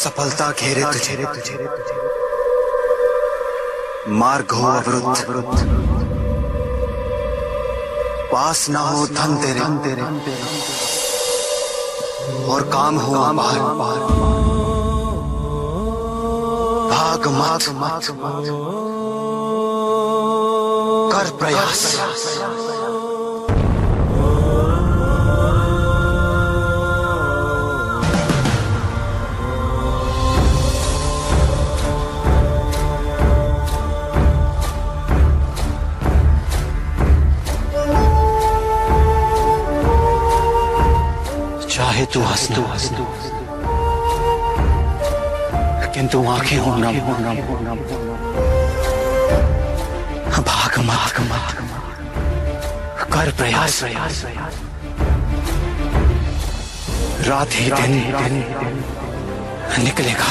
असफलता घेरे तुझे, मार्ग हो अवरुद्ध, पास ना हो धन तेरे, और काम हो अपार, भाग मत कर प्रयास। चाहे तू हंसना, किंतु आंखें हो नम, भाग मत कर प्रयास। रात ही दिन निकलेगा,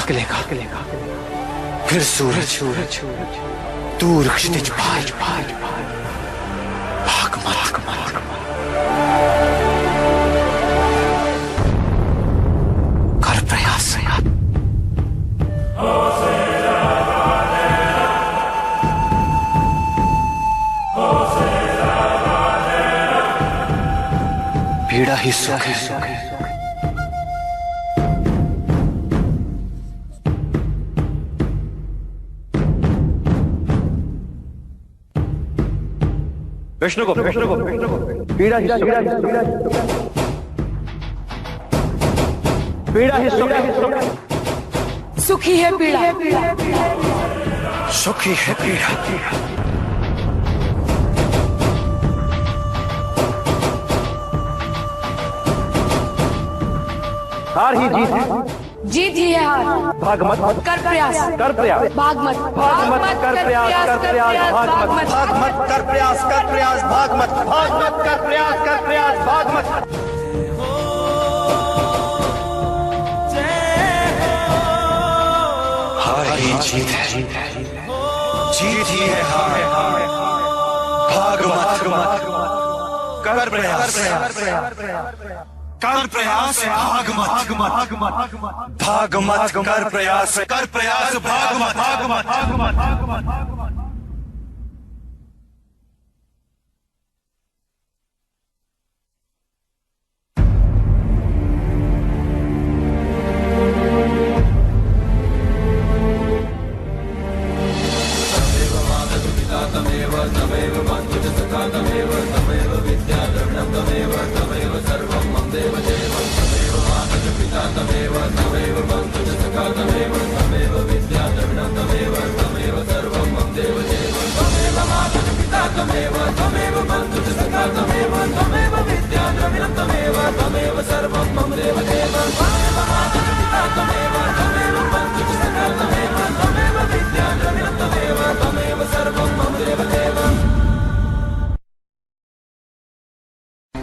फिर सूरज दूर क्षितिज पार, भाग मत कर प्रयास। पीड़ा ही सुख है, विष्णु को पीड़ा ही सुखी है पीड़ा, सुखी है पीड़ा। हार ही जीत ही है हार। भाग मत कर प्रयास, भाग मत कर प्रयास, भाग मत कर प्रयास, भाग मत कर प्रयास, भाग मत। हार ही जीत है, जीत ही है हार, भाग मत कर प्रयास, कर प्रयास, भाग मत कर प्रयास, भाग मत।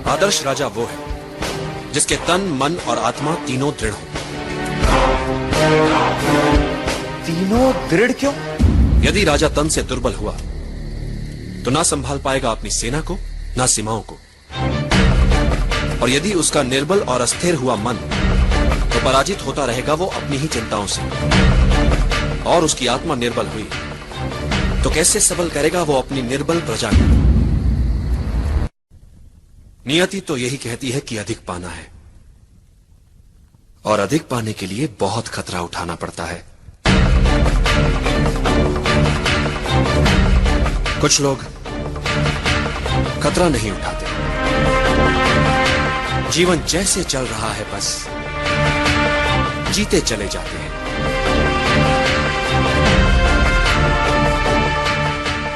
आदर्श राजा वो है जिसके तन, मन और आत्मा तीनों दृढ़ हो। तीनों दृढ़ क्यों? यदि राजा तन से दुर्बल हुआ तो ना संभाल पाएगा अपनी सेना को, ना सीमाओं को। और यदि उसका निर्बल और अस्थिर हुआ मन, तो पराजित होता रहेगा वो अपनी ही चिंताओं से। और उसकी आत्मा निर्बल हुई तो कैसे सबल करेगा वो अपनी निर्बल प्रजा को। नियति तो यही कहती है कि अधिक पाना है, और अधिक पाने के लिए बहुत खतरा उठाना पड़ता है। कुछ लोग खतरा नहीं उठाते, जीवन जैसे चल रहा है बस जीते चले जाते हैं।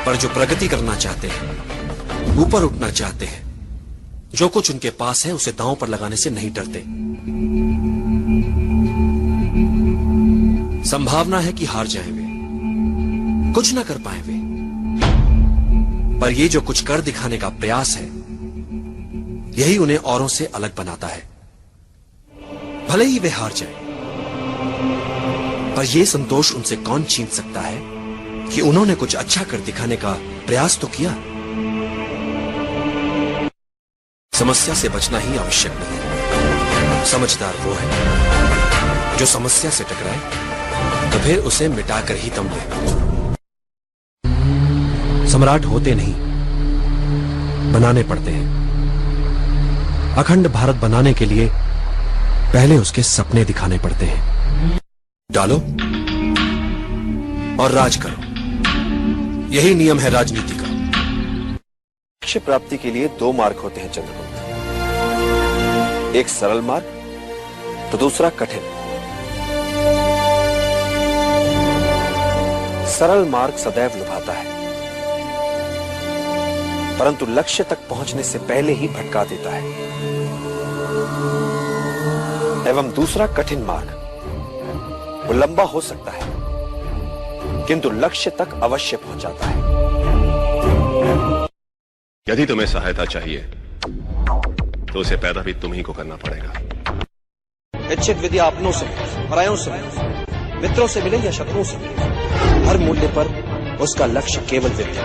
पर जो प्रगति करना चाहते हैं, ऊपर उठना चाहते हैं, जो कुछ उनके पास है उसे दांव पर लगाने से नहीं डरते। संभावना है कि हार जाएं वे, कुछ ना कर पाए वे, पर ये जो कुछ कर दिखाने का प्रयास है, यही उन्हें औरों से अलग बनाता है। भले ही वे हार जाएं, पर यह संतोष उनसे कौन छीन सकता है कि उन्होंने कुछ अच्छा कर दिखाने का प्रयास तो किया। समस्या से बचना ही आवश्यक नहीं, समझदार वो है जो समस्या से टकराए तो फिर उसे मिटाकर ही दम ले। सम्राट होते नहीं, बनाने पड़ते हैं। अखंड भारत बनाने के लिए पहले उसके सपने दिखाने पड़ते हैं। डालो और राज करो, यही नियम है राजनीति का। लक्ष्य प्राप्ति के लिए दो मार्ग होते हैं चंद्रगुप्त, एक सरल मार्ग तो दूसरा कठिन। सरल मार्ग सदैव लुभाता है, परंतु लक्ष्य तक पहुंचने से पहले ही भटका देता है। एवं दूसरा कठिन मार्ग, वो लंबा हो सकता है किंतु लक्ष्य तक अवश्य पहुंचाता है। यदि तुम्हें सहायता चाहिए तो उसे पैदा भी तुम ही को करना पड़ेगा। इच्छित विद्या अपनों से, परायों से, मित्रों से मिले या शत्रुओं से मिले, हर मूल्य पर उसका लक्ष्य केवल विद्या,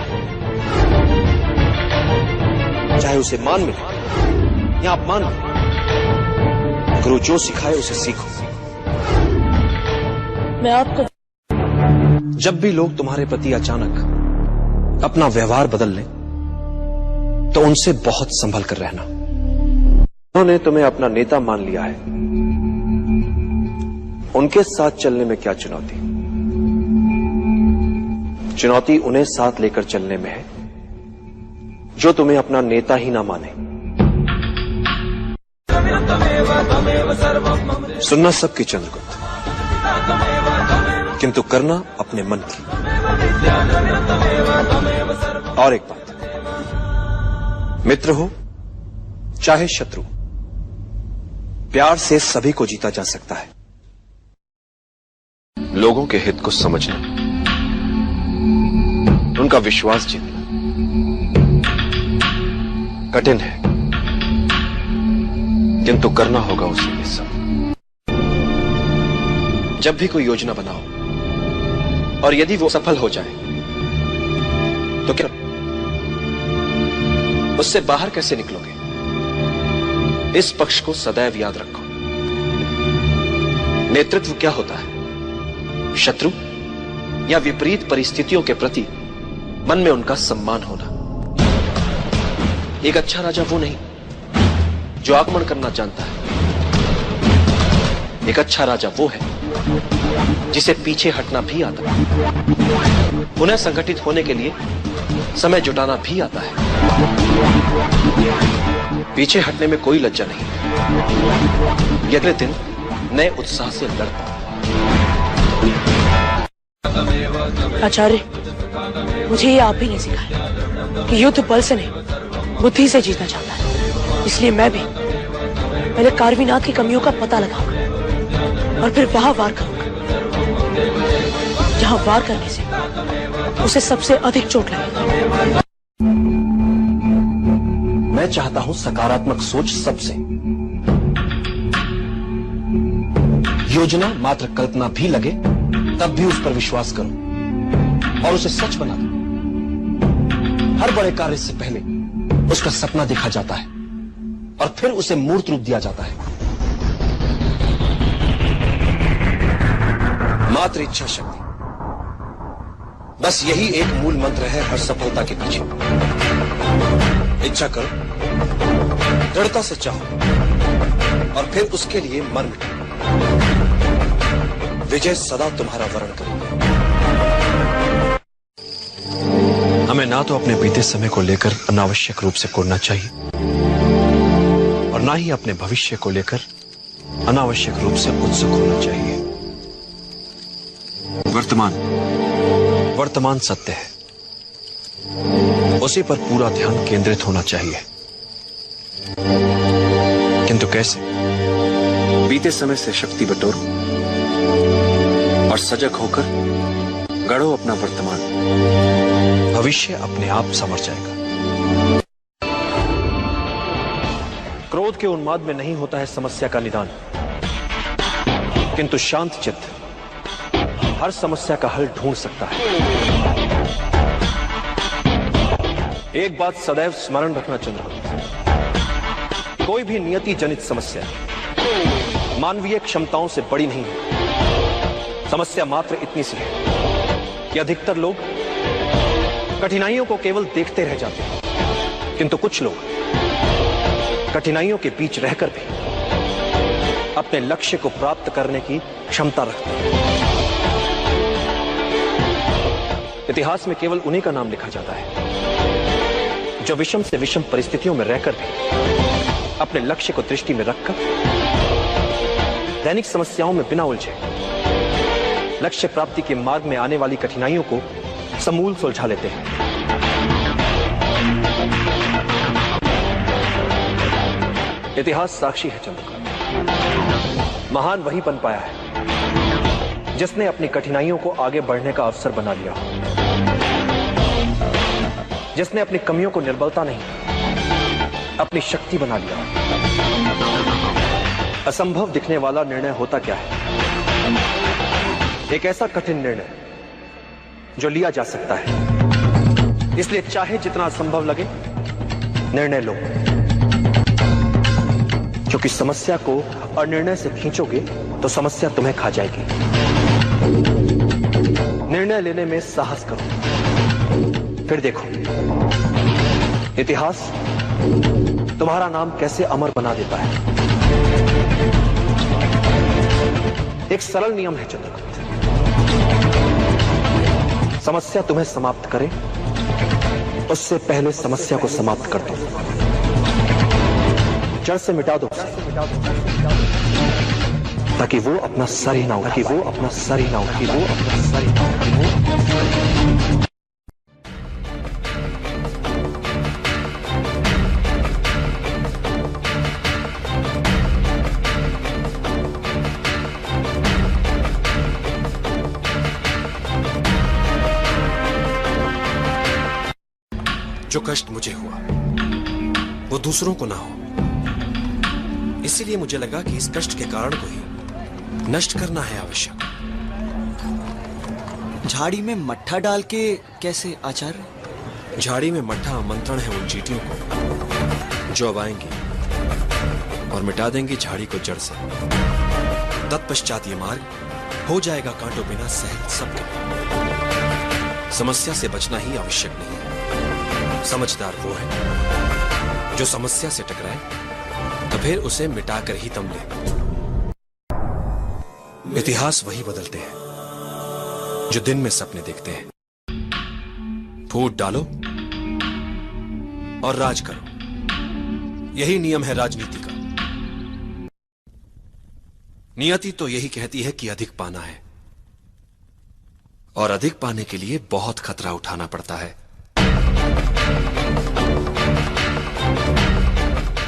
चाहे उसे मान मिले या अपमान मिले। गुरु जो सिखाए उसे सीखो। मैं आपको जब भी लोग तुम्हारे प्रति अचानक अपना व्यवहार बदल लें तो उनसे बहुत संभल कर रहना। उन्होंने तुम्हें अपना नेता मान लिया है, उनके साथ चलने में क्या चुनौती? चुनौती उन्हें साथ लेकर चलने में है जो तुम्हें अपना नेता ही ना माने। सुनना सबकी चंद्रगुप्त, किंतु करना अपने मन की। और एक बात, मित्र हो चाहे शत्रु, प्यार से सभी को जीता जा सकता है। लोगों के हित को समझना, उनका विश्वास जीतना कठिन है किंतु करना होगा उसे ये सब। जब भी कोई योजना बनाओ और यदि वो सफल हो जाए तो क्या उससे बाहर कैसे निकलोगे? इस पक्ष को सदैव याद रखो। नेतृत्व क्या होता है? शत्रु या विपरीत परिस्थितियों के प्रति मन में उनका सम्मान होना। एक अच्छा राजा वो नहीं जो आक्रमण करना जानता है। एक अच्छा राजा वो है जिसे पीछे हटना भी आता है, पुनः संगठित होने के लिए समय जुटाना भी आता है। पीछे हटने में कोई लज्जा नहीं, अगले दिन नए उत्साह से लड़ता। आचार्य, मुझे ये आप ही ने सिखाया कि युद्ध बल से नहीं बुद्धि से जीतना चाहता है। इसलिए मैं भी पहले कारवीनाथ की कमियों का पता लगाऊंगा और फिर वहां वार करूंगा जहां वार करने से उसे सबसे अधिक चोट लगेगी। मैं चाहता हूं सकारात्मक सोच सबसे। योजना मात्र कल्पना भी लगे तब भी उस पर विश्वास करो और उसे सच बना दो। हर बड़े कार्य से पहले उसका सपना देखा जाता है और फिर उसे मूर्त रूप दिया जाता है। मात्र इच्छा शक्ति, बस यही एक मूल मंत्र है हर सफलता के पीछे। इच्छा करो, दृढ़ता से चाहो और फिर उसके लिए मर मिटो। विजय सदा तुम्हारा वर्ण करेगा। हमें ना तो अपने बीते समय को लेकर अनावश्यक रूप से कोरना चाहिए और ना ही अपने भविष्य को लेकर अनावश्यक रूप से उत्सुक होना चाहिए। वर्तमान सत्य है, उसी पर पूरा ध्यान केंद्रित होना चाहिए। किंतु कैसे? बीते समय से शक्ति बटोरो और सजग होकर गढ़ो अपना वर्तमान। भविष्य अपने आप संवर जाएगा। क्रोध के उन्माद में नहीं होता है समस्या का निदान, किंतु शांत चित्त हर समस्या का हल ढूंढ सकता है। एक बात सदैव स्मरण रखना चंद्रगुप्त, कोई भी नियति जनित समस्या मानवीय क्षमताओं से बड़ी नहीं है। समस्या मात्र इतनी सी है कि अधिकतर लोग कठिनाइयों को केवल देखते रह जाते हैं, किंतु कुछ लोग कठिनाइयों के बीच रहकर भी अपने लक्ष्य को प्राप्त करने की क्षमता रखते हैं। इतिहास में केवल उन्हीं का नाम लिखा जाता है जो विषम से विषम परिस्थितियों में रहकर भी अपने लक्ष्य को दृष्टि में रखकर दैनिक समस्याओं में बिना उलझे लक्ष्य प्राप्ति के मार्ग में आने वाली कठिनाइयों को समूल सुलझा लेते हैं। इतिहास साक्षी है चंद्रकांत। महान वही बन पाया है जिसने अपनी कठिनाइयों को आगे बढ़ने का अवसर बना लिया, जिसने अपनी कमियों को निर्बलता नहीं अपनी शक्ति बना लिया। असंभव दिखने वाला निर्णय होता क्या है? एक ऐसा कठिन निर्णय जो लिया जा सकता है। इसलिए चाहे जितना असंभव लगे, निर्णय लो, क्योंकि समस्या को अनिर्णय से खींचोगे तो समस्या तुम्हें खा जाएगी। निर्णय लेने में साहस करो, फिर देखो इतिहास तुम्हारा नाम कैसे अमर बना देता है। एक सरल नियम है चंद्रकांत, समस्या तुम्हें समाप्त करे उससे पहले समस्या को समाप्त कर दो, जड़ से मिटा दो, ताकि वो अपना सर ही ना उठा, वो अपना सर ही ना उठा, वो अपना सर ही ना उठा। जो कष्ट मुझे हुआ वो दूसरों को ना हो, इसीलिए मुझे लगा कि इस कष्ट के कारण को ही नष्ट करना है आवश्यक। झाड़ी में मट्ठा डाल के कैसे आचार्य? झाड़ी में मट्ठा आमंत्रण है उन चींटियों को जो अब आएंगी और मिटा देंगी झाड़ी को जड़ से। तत्पश्चात ये मार्ग हो जाएगा कांटों बिना सहज सबके। समस्या से बचना ही आवश्यक नहीं है। समझदार वो है जो समस्या से टकराए तो फिर उसे मिटाकर ही दम ले। इतिहास वही बदलते हैं जो दिन में सपने देखते हैं। फूट डालो और राज करो, यही नियम है राजनीति का। नियति तो यही कहती है कि अधिक पाना है, और अधिक पाने के लिए बहुत खतरा उठाना पड़ता है।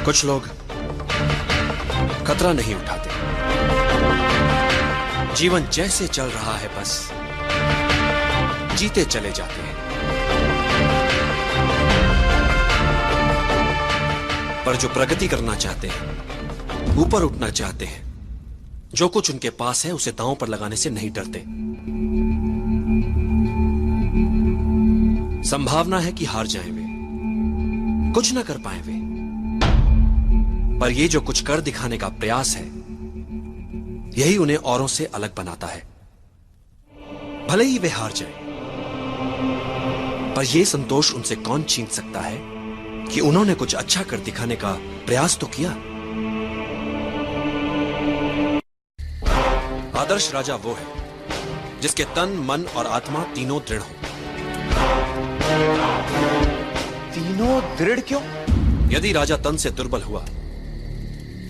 कुछ लोग खतरा नहीं उठाते, जीवन जैसे चल रहा है बस जीते चले जाते हैं। पर जो प्रगति करना चाहते हैं, ऊपर उठना चाहते हैं, जो कुछ उनके पास है उसे दांव पर लगाने से नहीं डरते। संभावना है कि हार जाएं वे, कुछ ना कर पाए वे, पर ये जो कुछ कर दिखाने का प्रयास है यही उन्हें औरों से अलग बनाता है। भले ही वे हार जाएं, पर यह संतोष उनसे कौन छीन सकता है कि उन्होंने कुछ अच्छा कर दिखाने का प्रयास तो किया। आदर्श राजा वो है जिसके तन, मन और आत्मा तीनों दृढ़ हो। तीनों दृढ़ क्यों? यदि राजा तन से दुर्बल हुआ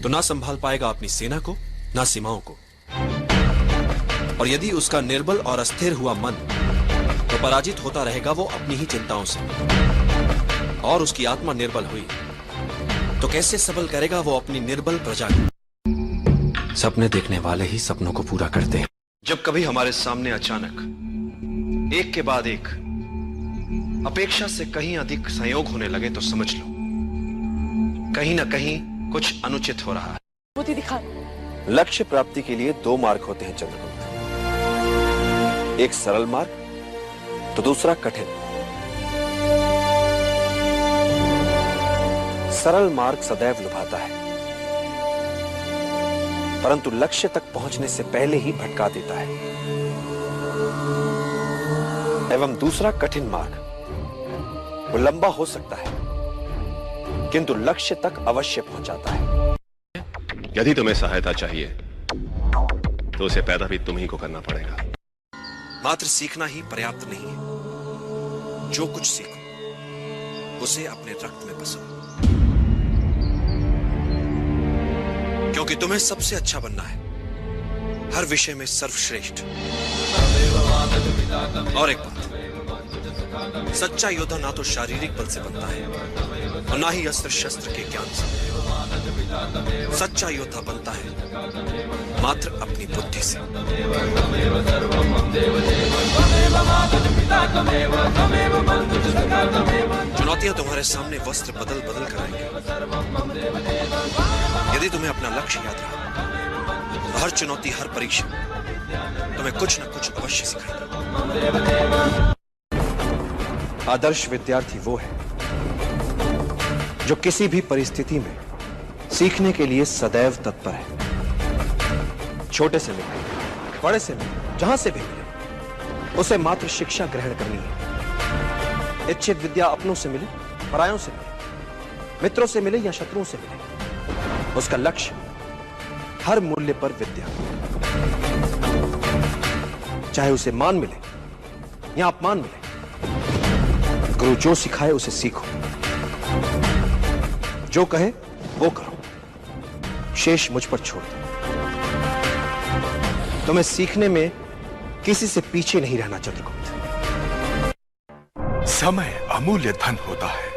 तो ना संभाल पाएगा अपनी सेना को, ना सीमाओं को। और यदि उसका निर्बल और अस्थिर हुआ मन, तो पराजित होता रहेगा वो अपनी ही चिंताओं से। और उसकी आत्मा निर्बल हुई तो कैसे सबल करेगा वो अपनी निर्बल प्रजा को। सपने देखने वाले ही सपनों को पूरा करते हैं। जब कभी हमारे सामने अचानक एक के बाद एक अपेक्षा से कहीं अधिक संयोग होने लगे तो समझ लो कहीं ना कहीं कुछ अनुचित हो रहा है। बुद्धि दिखा। लक्ष्य प्राप्ति के लिए दो मार्ग होते हैं चंद्रगुप्त, एक सरल मार्ग तो दूसरा कठिन। सरल मार्ग सदैव लुभाता है, परंतु लक्ष्य तक पहुंचने से पहले ही भटका देता है। एवं दूसरा कठिन मार्ग वो लंबा हो सकता है किंतु लक्ष्य तक अवश्य पहुंचाता है। यदि तुम्हें सहायता चाहिए तो उसे पैदा भी तुम ही को करना पड़ेगा। मात्र सीखना ही पर्याप्त नहीं है। जो कुछ सीखो उसे अपने रक्त में बसो, क्योंकि तुम्हें सबसे अच्छा बनना है, हर विषय में सर्वश्रेष्ठ। और एक बात, सच्चा योद्धा ना तो शारीरिक बल से बनता है और ना ही अस्त्र शस्त्र के ज्ञान से। सच्चा योद्धा बनता है मात्र अपनी बुद्धि से। चुनौतियां तुम्हारे सामने वस्त्र बदल बदल कर आएंगी। यदि तुम्हें अपना लक्ष्य याद रहा तो हर चुनौती, हर परीक्षा तुम्हें कुछ न कुछ अवश्य सिखाएगी। आदर्श विद्यार्थी वो है जो किसी भी परिस्थिति में सीखने के लिए सदैव तत्पर है। छोटे से मिले, बड़े से मिले, जहां से भी मिले, उसे मात्र शिक्षा ग्रहण करनी है। इच्छित विद्या अपनों से मिले, परायों से मिले, मित्रों से मिले या शत्रुओं से मिले, उसका लक्ष्य हर मूल्य पर विद्या, चाहे उसे मान मिले या अपमान मिले। गुरु जो सिखाए उसे सीखो, जो कहे वो करो, शेष मुझ पर छोड़ दो। तुम्हें सीखने में किसी से पीछे नहीं रहना चंद्रगुप्त। समय अमूल्य धन होता है,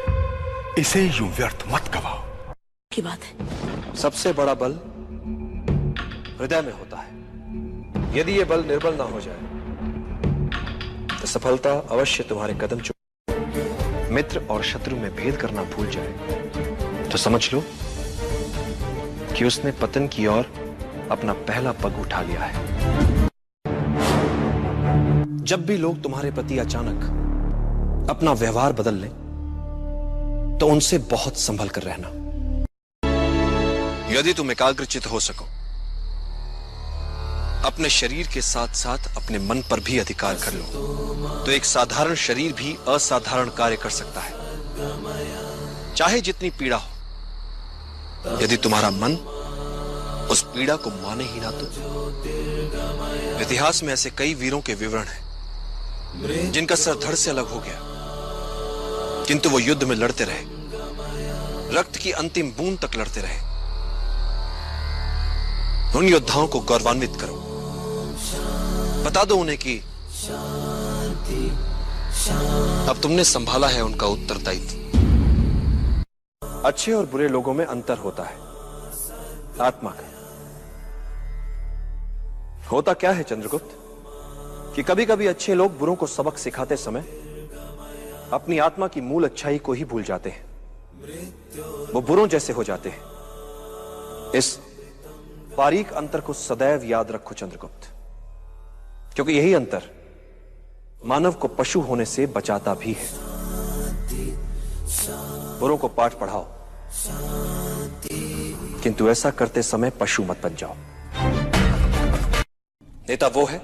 इसे यूं व्यर्थ मत गवाओ। की बात है। सबसे बड़ा बल हृदय में होता है। यदि यह बल निर्बल ना हो जाए तो सफलता अवश्य तुम्हारे कदम चूम। मित्र और शत्रु में भेद करना भूल जाए तो समझ लो कि उसने पतन की ओर अपना पहला पग उठा लिया है। जब भी लोग तुम्हारे प्रति अचानक अपना व्यवहार बदल लें तो उनसे बहुत संभल कर रहना। यदि तुम एकाग्रचित हो सको, अपने शरीर के साथ साथ अपने मन पर भी अधिकार कर लो, तो एक साधारण शरीर भी असाधारण कार्य कर सकता है, चाहे जितनी पीड़ा हो। यदि तुम्हारा मन उस पीड़ा को माने ही ना तो। इतिहास में ऐसे कई वीरों के विवरण हैं जिनका सर धड़ से अलग हो गया, किंतु वो युद्ध में लड़ते रहे, रक्त की अंतिम बूंद तक लड़ते रहे। उन योद्धाओं को गौरवान्वित करो, बता दो उन्हें कि अब तुमने संभाला है उनका उत्तरदायित्व। अच्छे और बुरे लोगों में अंतर होता है, आत्मा का। होता क्या है चंद्रगुप्त कि कभी कभी अच्छे लोग बुरों को सबक सिखाते समय अपनी आत्मा की मूल अच्छाई को ही भूल जाते हैं। वो बुरों जैसे हो जाते हैं। इस बारीक अंतर को सदैव याद रखो चंद्रगुप्त, क्योंकि यही अंतर मानव को पशु होने से बचाता भी है। बुरों को पाठ पढ़ाओ, किंतु ऐसा करते समय पशु मत बन जाओ। नेता वो है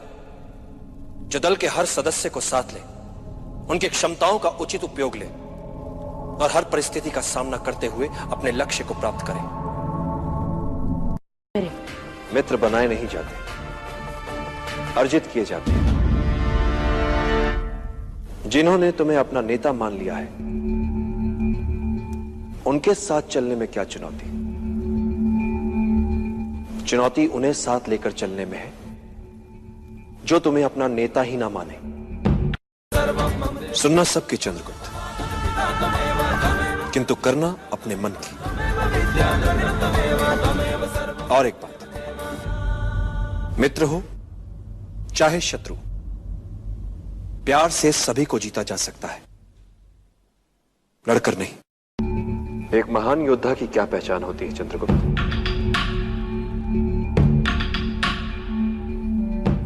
जो दल के हर सदस्य को साथ ले, उनकी क्षमताओं का उचित उपयोग ले और हर परिस्थिति का सामना करते हुए अपने लक्ष्य को प्राप्त करे। मित्र बनाए नहीं जाते, अर्जित किए जाते हैं। जिन्होंने तुम्हें अपना नेता मान लिया है, उनके साथ चलने में क्या चुनौती? चुनौती उन्हें साथ लेकर चलने में है जो तुम्हें अपना नेता ही ना माने। सुनना सबकी चंद्रगुप्त, किंतु करना अपने मन की। और एक बात, मित्र हो चाहे शत्रु, प्यार से सभी को जीता जा सकता है, लड़कर नहीं। एक महान योद्धा की क्या पहचान होती है चंद्रगुप्त?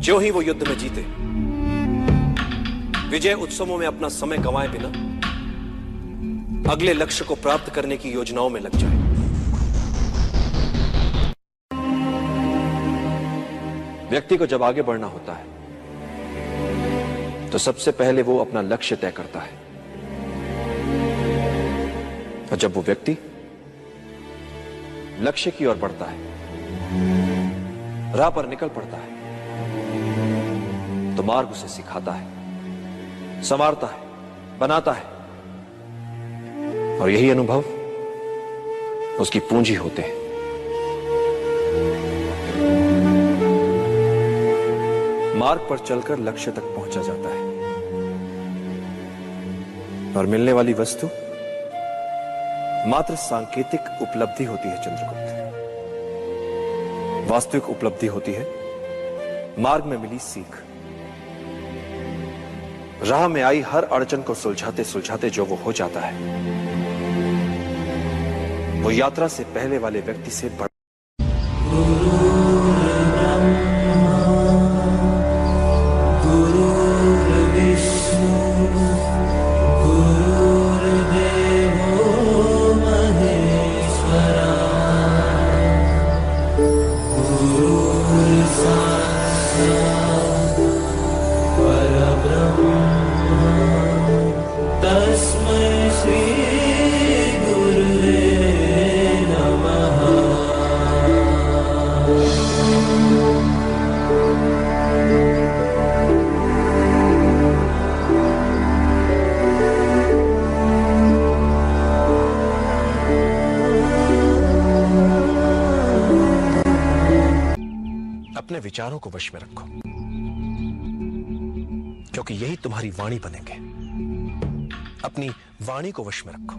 जो ही वो युद्ध में जीते, विजय उत्सवों में अपना समय गंवाए बिना अगले लक्ष्य को प्राप्त करने की योजनाओं में लग जाए। व्यक्ति को जब आगे बढ़ना होता है तो सबसे पहले वो अपना लक्ष्य तय करता है, और जब वो व्यक्ति लक्ष्य की ओर बढ़ता है, राह पर निकल पड़ता है, तो मार्ग उसे सिखाता है, संवारता है, बनाता है, और यही अनुभव उसकी पूंजी होते हैं। मार्ग पर चलकर लक्ष्य तक पहुंचा जाता है, और मिलने वाली वस्तु मात्र सांकेतिक उपलब्धि होती है चंद्रगुप्त। वास्तविक उपलब्धि होती है मार्ग में मिली सीख। राह में आई हर अड़चन को सुलझाते सुलझाते जो वो हो जाता है, वो यात्रा से पहले वाले व्यक्ति से बड़ा। अपने विचारों को वश में रखो, क्योंकि यही तुम्हारी वाणी बनेंगे। अपनी वाणी को वश में रखो,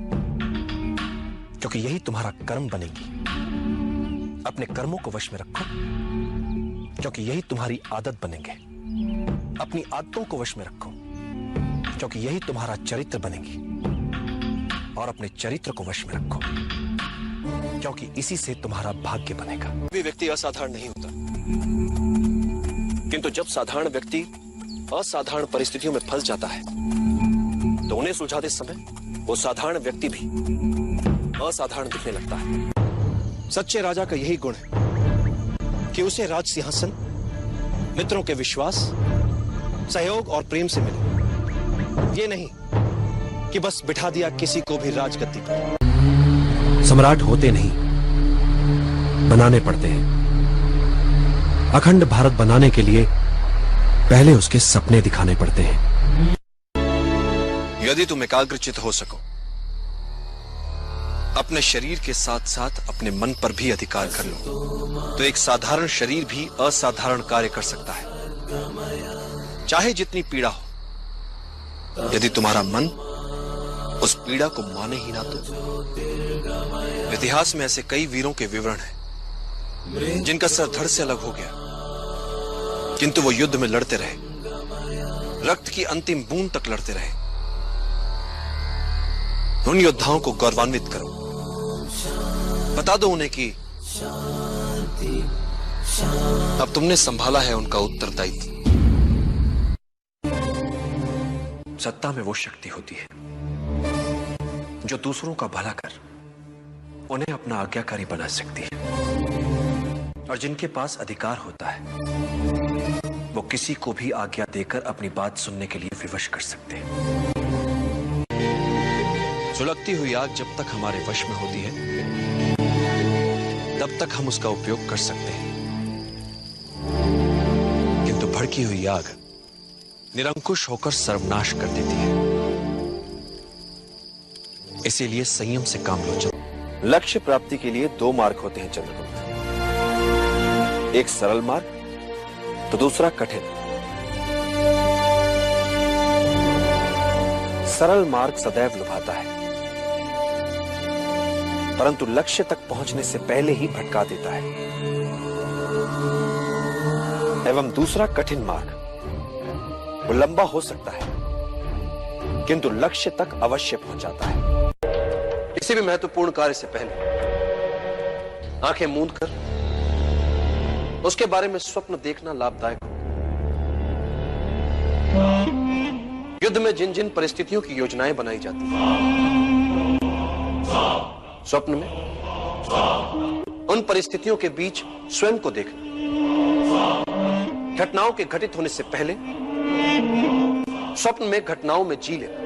क्योंकि यही तुम्हारा कर्म बनेगी। अपने कर्मों को वश में रखो, क्योंकि यही तुम्हारी आदत बनेंगे। अपनी आदतों को वश में रखो, क्योंकि यही तुम्हारा चरित्र बनेगी। और अपने चरित्र को वश में रखो, क्योंकि इसी से तुम्हारा भाग्य बनेगा। कोई व्यक्ति असाधारण नहीं होता, किंतु जब साधारण व्यक्ति असाधारण परिस्थितियों में फंस जाता है तो उन्हें सुलझाते समय वो साधारण व्यक्ति भी असाधारण दिखने लगता है। सच्चे राजा का यही गुण है कि उसे राज सिंहासन मित्रों के विश्वास, सहयोग और प्रेम से मिले। ये नहीं कि बस बिठा दिया किसी को भी राजगद्दी पर। सम्राट होते नहीं, बनाने पड़ते हैं। अखंड भारत बनाने के लिए पहले उसके सपने दिखाने पड़ते हैं। यदि तुम एकाग्रचित हो सको, अपने शरीर के साथ साथ अपने मन पर भी अधिकार कर लो, तो एक साधारण शरीर भी असाधारण कार्य कर सकता है, चाहे जितनी पीड़ा हो। यदि तुम्हारा मन उस पीड़ा को माने ही ना तो। इतिहास में ऐसे कई वीरों के विवरण हैं जिनका सर धड़ से अलग हो गया, किंतु वो युद्ध में लड़ते रहे, रक्त की अंतिम बूंद तक लड़ते रहे। उन योद्धाओं को गौरवान्वित करो, बता दो उन्हें कि अब तुमने संभाला है उनका उत्तरदायित्व। सत्ता में वो शक्ति होती है जो दूसरों का भला कर उन्हें अपना आज्ञाकारी बना सकती है, और जिनके पास अधिकार होता है वो किसी को भी आज्ञा देकर अपनी बात सुनने के लिए विवश कर सकते हैं। सुलगती हुई आग जब तक हमारे वश में होती है तब तक हम उसका उपयोग कर सकते हैं, किंतु भड़की हुई आग निरंकुश होकर सर्वनाश कर देती है। इसीलिए संयम से काम लो। लक्ष्य प्राप्ति के लिए दो मार्ग होते हैं चंद्रगुप्त, एक सरल मार्ग तो दूसरा कठिन। सरल मार्ग सदैव लुभाता है, परंतु लक्ष्य तक पहुंचने से पहले ही भटका देता है। एवं दूसरा कठिन मार्ग वो लंबा हो सकता है, किंतु लक्ष्य तक अवश्य पहुंचाता है। किसी भी महत्वपूर्ण कार्य से पहले आंखें मूंद कर उसके बारे में स्वप्न देखना लाभदायक हो। युद्ध में जिन जिन परिस्थितियों की योजनाएं बनाई जाती हैं, स्वप्न में उन परिस्थितियों के बीच स्वयं को देखना घटनाओं के घटित होने से पहले स्वप्न में घटनाओं में जी लेना,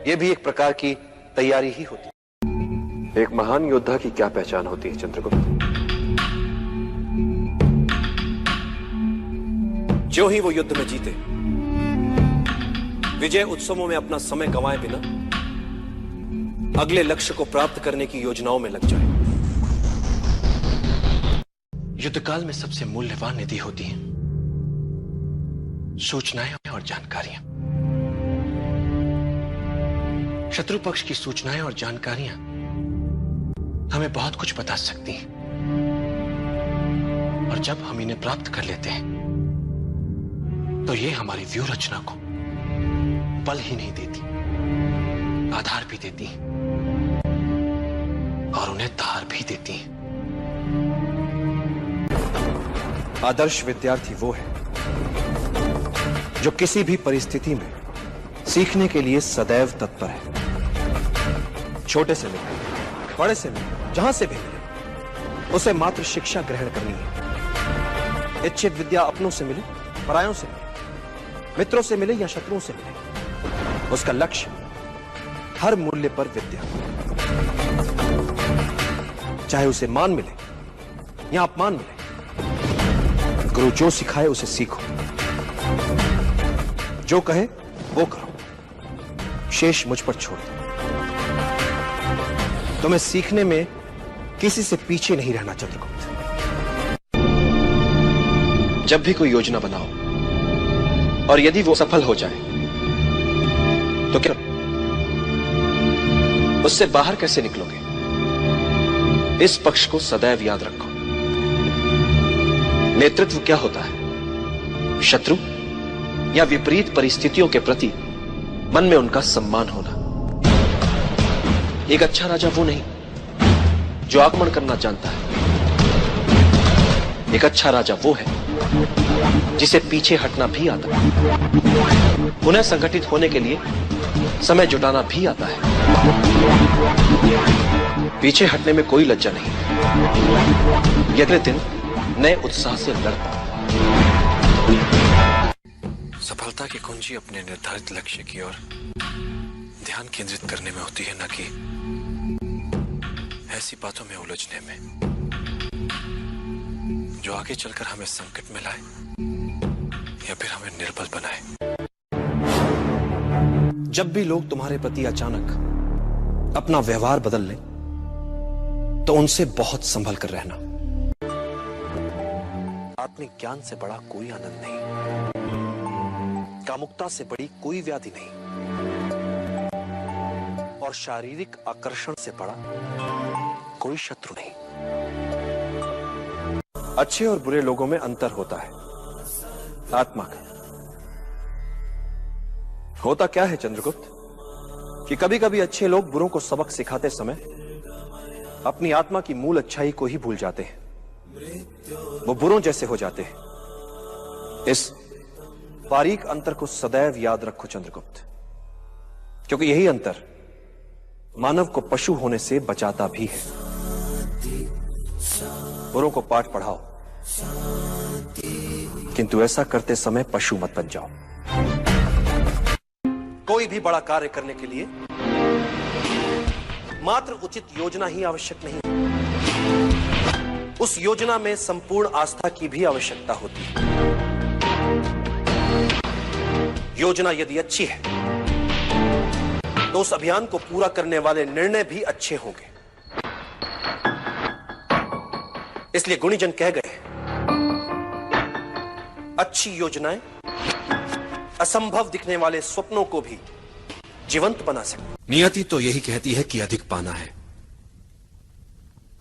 यह भी एक प्रकार की तैयारी ही होती है। एक महान योद्धा की क्या पहचान होती है चंद्रगुप्त? जो ही वो युद्ध में जीते, विजय उत्सवों में अपना समय गंवाए बिना अगले लक्ष्य को प्राप्त करने की योजनाओं में लग जाए। युद्धकाल में सबसे मूल्यवान निधि होती है सूचनाएं और जानकारियां। शत्रु पक्ष की सूचनाएं और जानकारियां हमें बहुत कुछ बता सकती हैं, और जब हम इन्हें प्राप्त कर लेते हैं तो ये हमारी व्यूह रचना को बल ही नहीं देती, आधार भी देती हैं और उन्हें धार भी देती हैं। आदर्श विद्यार्थी वो है जो किसी भी परिस्थिति में सीखने के लिए सदैव तत्पर है। छोटे से लेकर बड़े से मिले, जहां से भी मिले, उसे मात्र शिक्षा ग्रहण करनी है। इच्छित विद्या अपनों से मिले, परायों से मिले, मित्रों से मिले या शत्रुओं से मिले, उसका लक्ष्य हर मूल्य पर विद्या, चाहे उसे मान मिले या अपमान मिले। गुरु जो सिखाए उसे सीखो, जो कहे वो करो, शेष मुझ पर छोड़ दो। तुम्हें सीखने में किसी से पीछे नहीं रहना चंद्रगुप्त। जब भी कोई योजना बनाओ और यदि वो सफल हो जाए तो क्या उससे बाहर कैसे निकलोगे? इस पक्ष को सदैव याद रखो। नेतृत्व क्या होता है? शत्रु या विपरीत परिस्थितियों के प्रति मन में उनका सम्मान होना। एक अच्छा राजा वो नहीं जो आक्रमण करना जानता है। एक अच्छा राजा वो है जिसे पीछे हटना भी आता है, पुनः संगठित होने के लिए समय जुटाना भी आता है। पीछे हटने में कोई लज्जा नहीं, अगले दिन नए उत्साह से लड़ता। सफलता की कुंजी अपने निर्धारित लक्ष्य की ओर ध्यान केंद्रित करने में होती है, न कि ऐसी बातों में उलझने में जो आगे चलकर हमें संकट में लाए या फिर हमें निर्बल बनाए। जब भी लोग तुम्हारे प्रति अचानक अपना व्यवहार बदल लें तो उनसे बहुत संभल कर रहना। आत्मिक ज्ञान से बड़ा कोई आनंद नहीं, कामुकता से बड़ी कोई व्याधि नहीं, और शारीरिक आकर्षण से बड़ा कोई शत्रु नहीं। अच्छे और बुरे लोगों में अंतर होता है आत्मा का। होता क्या है चंद्रगुप्त कि कभी कभी अच्छे लोग बुरों को सबक सिखाते समय अपनी आत्मा की मूल अच्छाई को ही भूल जाते हैं। वो बुरों जैसे हो जाते हैं। इस बारीक अंतर को सदैव याद रखो चंद्रगुप्त, क्योंकि यही अंतर मानव को पशु होने से बचाता भी है। बुरों को पाठ पढ़ाओ, किंतु ऐसा करते समय पशु मत बन जाओ। कोई भी बड़ा कार्य करने के लिए मात्र उचित योजना ही आवश्यक नहीं, उस योजना में संपूर्ण आस्था की भी आवश्यकता होती है। योजना यदि अच्छी है तो उस अभियान को पूरा करने वाले निर्णय भी अच्छे होंगे। इसलिए गुणीजन कह गए, अच्छी योजनाएं असंभव दिखने वाले स्वप्नों को भी जीवंत बना सकती। नियति तो यही कहती है कि अधिक पाना है,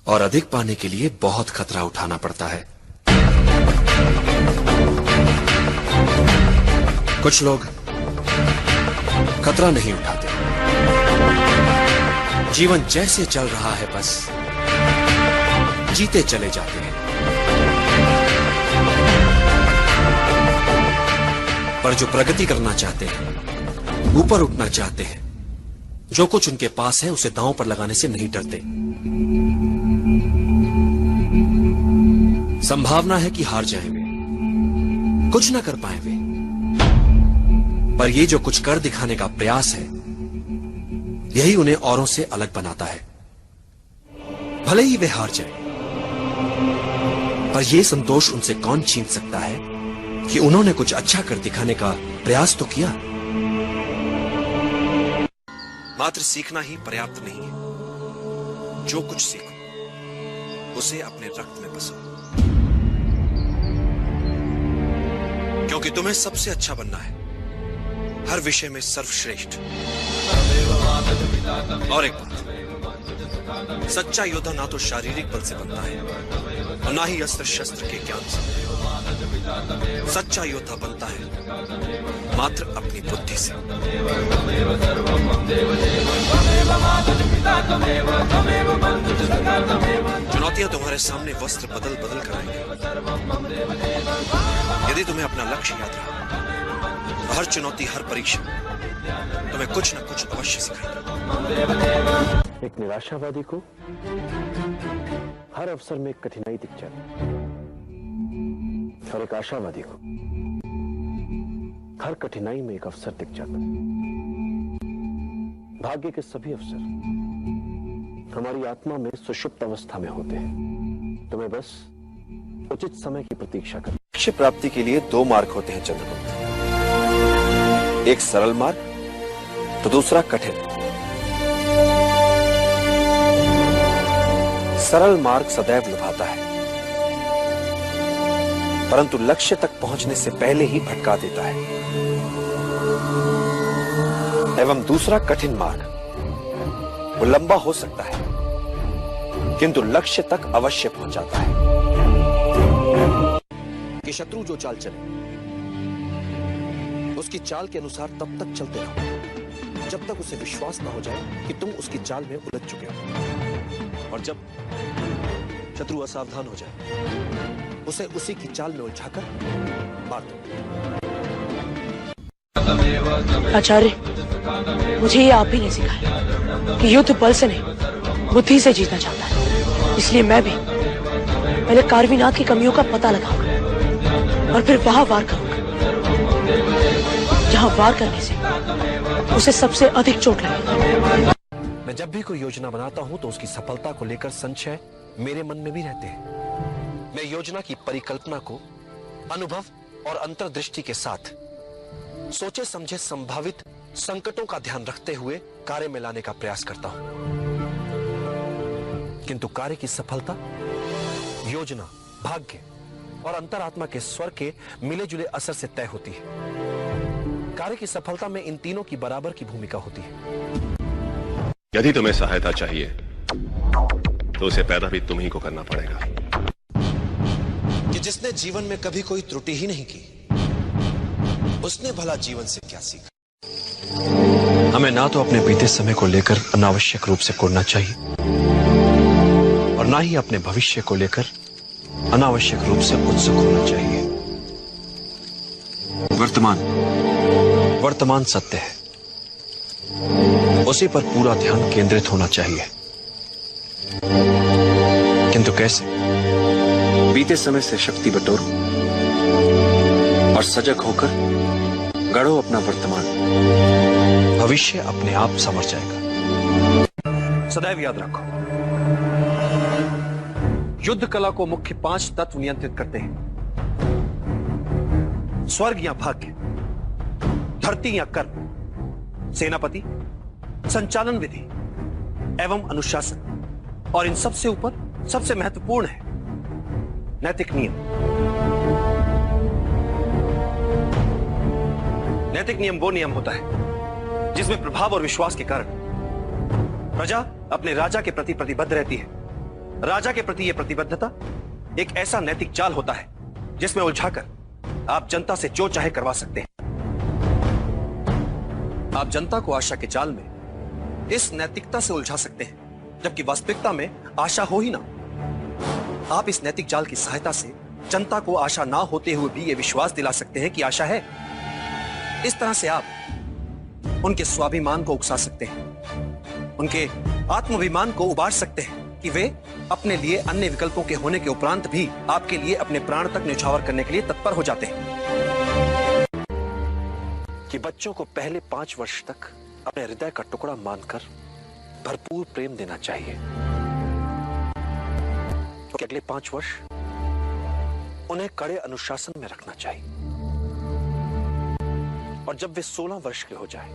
और अधिक पाने के लिए बहुत खतरा उठाना पड़ता है। कुछ लोग खतरा नहीं उठाते, जीवन जैसे चल रहा है बस जीते चले जाते हैं। पर जो प्रगति करना चाहते हैं, ऊपर उठना चाहते हैं, जो कुछ उनके पास है उसे दांव पर लगाने से नहीं डरते। संभावना है कि हार जाएं वे, कुछ ना कर पाए वे, पर ये जो कुछ कर दिखाने का प्रयास है, यही उन्हें औरों से अलग बनाता है। भले ही वे हार जाएं, पर यह संतोष उनसे कौन छीन सकता है कि उन्होंने कुछ अच्छा कर दिखाने का प्रयास तो किया। मात्र सीखना ही पर्याप्त नहीं है। जो कुछ सीखो उसे अपने रक्त में बसो, क्योंकि तुम्हें सबसे अच्छा बनना है, हर विषय में सर्वश्रेष्ठ। और एक बात, सच्चा योद्धा ना तो शारीरिक बल से बनता है और ना ही अस्त्र शस्त्र के ज्ञान से। सच्चा योद्धा बनता है मात्र अपनी बुद्धि से। चुनौतियां तुम्हारे सामने वस्त्र बदल बदल कर आएंगी। यदि तुम्हें अपना लक्ष्य याद रहा तो हर चुनौती, हर परीक्षा तुम्हें कुछ न कुछ अवश्य सिखाएगी। एक निराशावादी को हर अवसर में कठिनाई दिख जाती और एक आशावादी को हर कठिनाई में एक अवसर दिख जाता है। भाग्य के सभी अवसर हमारी आत्मा में सुषुप्त अवस्था में होते हैं। तुम्हें बस उचित समय की प्रतीक्षा करनी। लक्ष्य प्राप्ति के लिए दो मार्ग होते हैं चंद्रगुप्त, एक सरल मार्ग तो दूसरा कठिन। सरल मार्ग सदैव लुभाता है, परंतु लक्ष्य तक पहुंचने से पहले ही भटका देता है। एवं दूसरा कठिन मार्ग, वो लंबा हो सकता है किंतु लक्ष्य तक अवश्य पहुंचाता है। कि शत्रु जो चाल चले उसकी चाल के अनुसार तब तक चलते रहो जब तक उसे विश्वास ना हो जाए कि तुम उसकी चाल में उलझ चुके हो, और जब शत्रु असावधान हो जाए उसे उसी की चाल में उलझाकर मार दो। आचार्य, मुझे ये आप ही ने सिखाया कि युद्ध बल से नहीं बुद्धि से जीतना चाहता है। इसलिए मैं भी पहले कारवीनाथ की कमियों का पता लगाऊंगा और फिर वहां वार करूंगा जहां वार करने से उसे सबसे अधिक चोट लगेगी। मैं जब भी कोई योजना बनाता हूं तो उसकी सफलता को लेकर संशय मेरे मन में भी रहते हैं। मैं योजना की परिकल्पना को अनुभव और अंतर्दृष्टि के साथ सोचे समझे संभावित संकटों का ध्यान रखते हुए कार्य में लाने का प्रयास करता हूं, किंतु कार्य की सफलता योजना, भाग्य और अंतरात्मा के स्वर के मिले जुले असर से तय होती है। कार्य की सफलता में इन तीनों की बराबर की भूमिका होती है। यदि तुम्हें सहायता चाहिए तो उसे पैदा भी तुम्ही को करना पड़ेगा। कि जिसने जीवन में कभी कोई त्रुटि ही नहीं की, उसने भला जीवन से क्या सीखा। हमें ना तो अपने बीते समय को लेकर अनावश्यक रूप से कोड़ना चाहिए और ना ही अपने भविष्य को लेकर अनावश्यक रूप से उत्सुक होना चाहिए। वर्तमान सत्य है, उसी पर पूरा ध्यान केंद्रित होना चाहिए। किंतु कैसे? बीते समय से शक्ति बटोरो और सजग होकर गढ़ो अपना वर्तमान। भविष्य अपने आप संवर जाएगा। सदैव याद रखो, युद्ध कला को मुख्य 5 तत्व नियंत्रित करते हैं। स्वर्ग या भाग्य, धरती या कर्म, सेनापति, संचालन विधि एवं अनुशासन, और इन सबसे ऊपर सबसे महत्वपूर्ण है नैतिक नियम। नैतिक नियम वो नियम होता है जिसमें प्रभाव और विश्वास के कारण प्रजा अपने राजा के प्रति प्रतिबद्ध रहती है। राजा के प्रति यह प्रतिबद्धता एक ऐसा नैतिक जाल होता है जिसमें उलझाकर आप जनता से जो चाहे करवा सकते हैं। आप जनता को आशा के जाल में इस नैतिकता से उलझा सकते हैं, जबकि वास्तविकता में आशा हो ही ना। आप इस नैतिक जाल की सहायता से जनता को आशा ना होते हुए भी यह विश्वास दिला सकते हैं कि आशा है। इस तरह से आप उनके स्वाभिमान को उकसा सकते हैं, उनके आत्माभिमान को उबार सकते हैं कि वे अपने लिए अन्य विकल्पों के होने के उपरांत भी आपके लिए अपने प्राण तक न्यौछावर करने के लिए तत्पर हो जाते हैं। कि बच्चों को पहले 5 वर्ष तक अपने हृदय का टुकड़ा मानकर भरपूर प्रेम देना चाहिए, तो अगले 5 वर्ष उन्हें कड़े अनुशासन में रखना चाहिए, और जब वे 16 वर्ष के हो जाएं,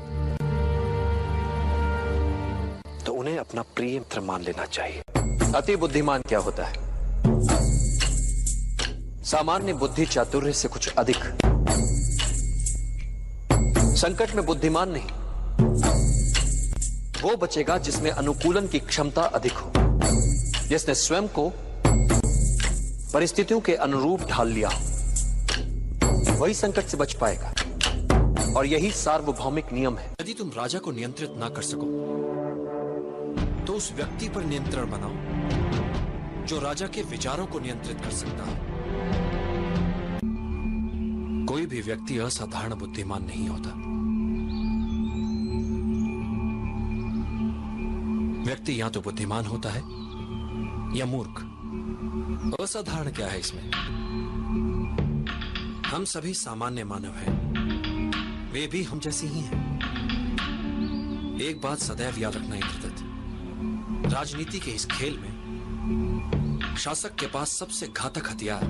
तो उन्हें अपना प्रिय मित्र मान लेना चाहिए। अति बुद्धिमान क्या होता है? सामान्य बुद्धि चातुर्य से कुछ अधिक। संकट में बुद्धिमान नहीं, वो बचेगा जिसमें अनुकूलन की क्षमता अधिक हो, जिसने स्वयं को परिस्थितियों के अनुरूप ढाल लिया हो, वही संकट से बच पाएगा। और यही सार्वभौमिक नियम है। यदि तुम राजा को नियंत्रित ना कर सको तो उस व्यक्ति पर नियंत्रण बनाओ जो राजा के विचारों को नियंत्रित कर सकता है। कोई भी व्यक्ति असाधारण बुद्धिमान नहीं होता। व्यक्ति या तो बुद्धिमान होता है या मूर्ख। असाधारण क्या है इसमें? हम सभी सामान्य मानव हैं, वे भी हम जैसे ही हैं। एक बात सदैव याद रखना इंद्रदत्त, राजनीति के इस खेल में शासक के पास सबसे घातक हथियार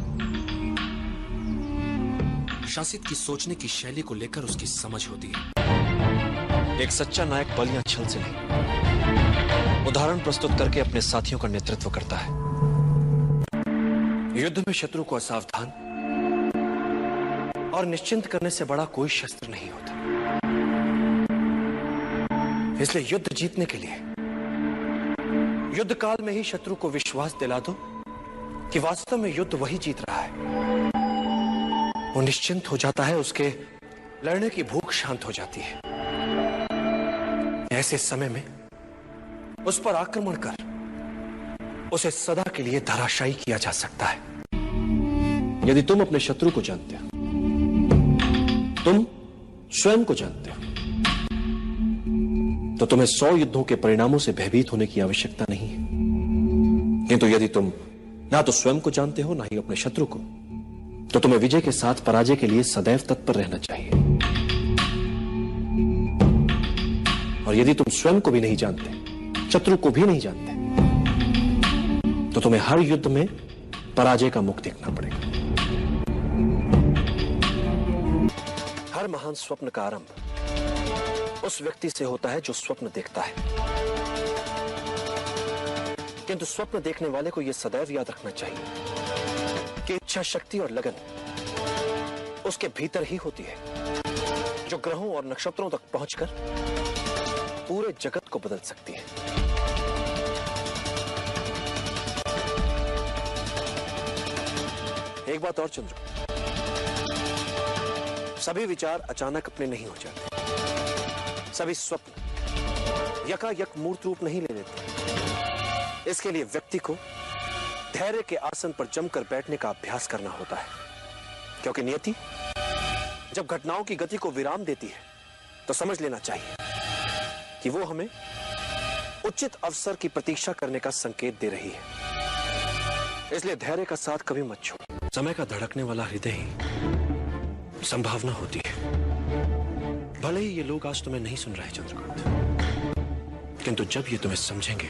शासित की सोचने की शैली को लेकर उसकी समझ होती है। एक सच्चा नायक बल या छल से नहीं, उदाहरण प्रस्तुत करके अपने साथियों का नेतृत्व करता है। युद्ध में शत्रु को असावधान और निश्चिंत करने से बड़ा कोई शस्त्र नहीं होता। इसलिए युद्ध जीतने के लिए युद्ध काल में ही शत्रु को विश्वास दिला दो कि वास्तव में युद्ध वही जीत रहा है। वो निश्चिंत हो जाता है, उसके लड़ने की भूख शांत हो जाती है। ऐसे समय में उस पर आक्रमण कर उसे सदा के लिए धराशायी किया जा सकता है। यदि तुम अपने शत्रु को जानते हो, तुम स्वयं को जानते हो, तो तुम्हें 100 युद्धों के परिणामों से भयभीत होने की आवश्यकता नहीं है। किंतु यदि तुम ना तो स्वयं को जानते हो ना ही अपने शत्रु को, तो तुम्हें विजय के साथ पराजय के लिए सदैव तत्पर रहना चाहिए। और यदि तुम स्वयं को भी नहीं जानते, शत्रु को भी नहीं जानते, तो तुम्हें हर युद्ध में पराजय का मुख देखना पड़ेगा। हर महान स्वप्न का आरंभ उस व्यक्ति से होता है जो स्वप्न देखता है। किंतु स्वप्न देखने वाले को यह सदैव याद रखना चाहिए कि इच्छा शक्ति और लगन उसके भीतर ही होती है, जो ग्रहों और नक्षत्रों तक पहुंचकर पूरे जगत को बदल सकती है। एक बात और चंद्र, सभी विचार अचानक अपने नहीं हो जाते। सभी स्वप्न यकायक मूर्त रूप नहीं ले लेते। इसके लिए व्यक्ति को धैर्य के आसन पर जमकर बैठने का अभ्यास करना होता है, क्योंकि नियति जब घटनाओं की गति को विराम देती है तो समझ लेना चाहिए कि वो हमें उचित अवसर की प्रतीक्षा करने का संकेत दे रही है। इसलिए धैर्य का साथ कभी मत छोड़ो। समय का धड़कने वाला हृदय ही संभावना होती है। भले ही ये लोग आज तुम्हें नहीं सुन रहे चंद्रकांत, किंतु जब ये तुम्हें समझेंगे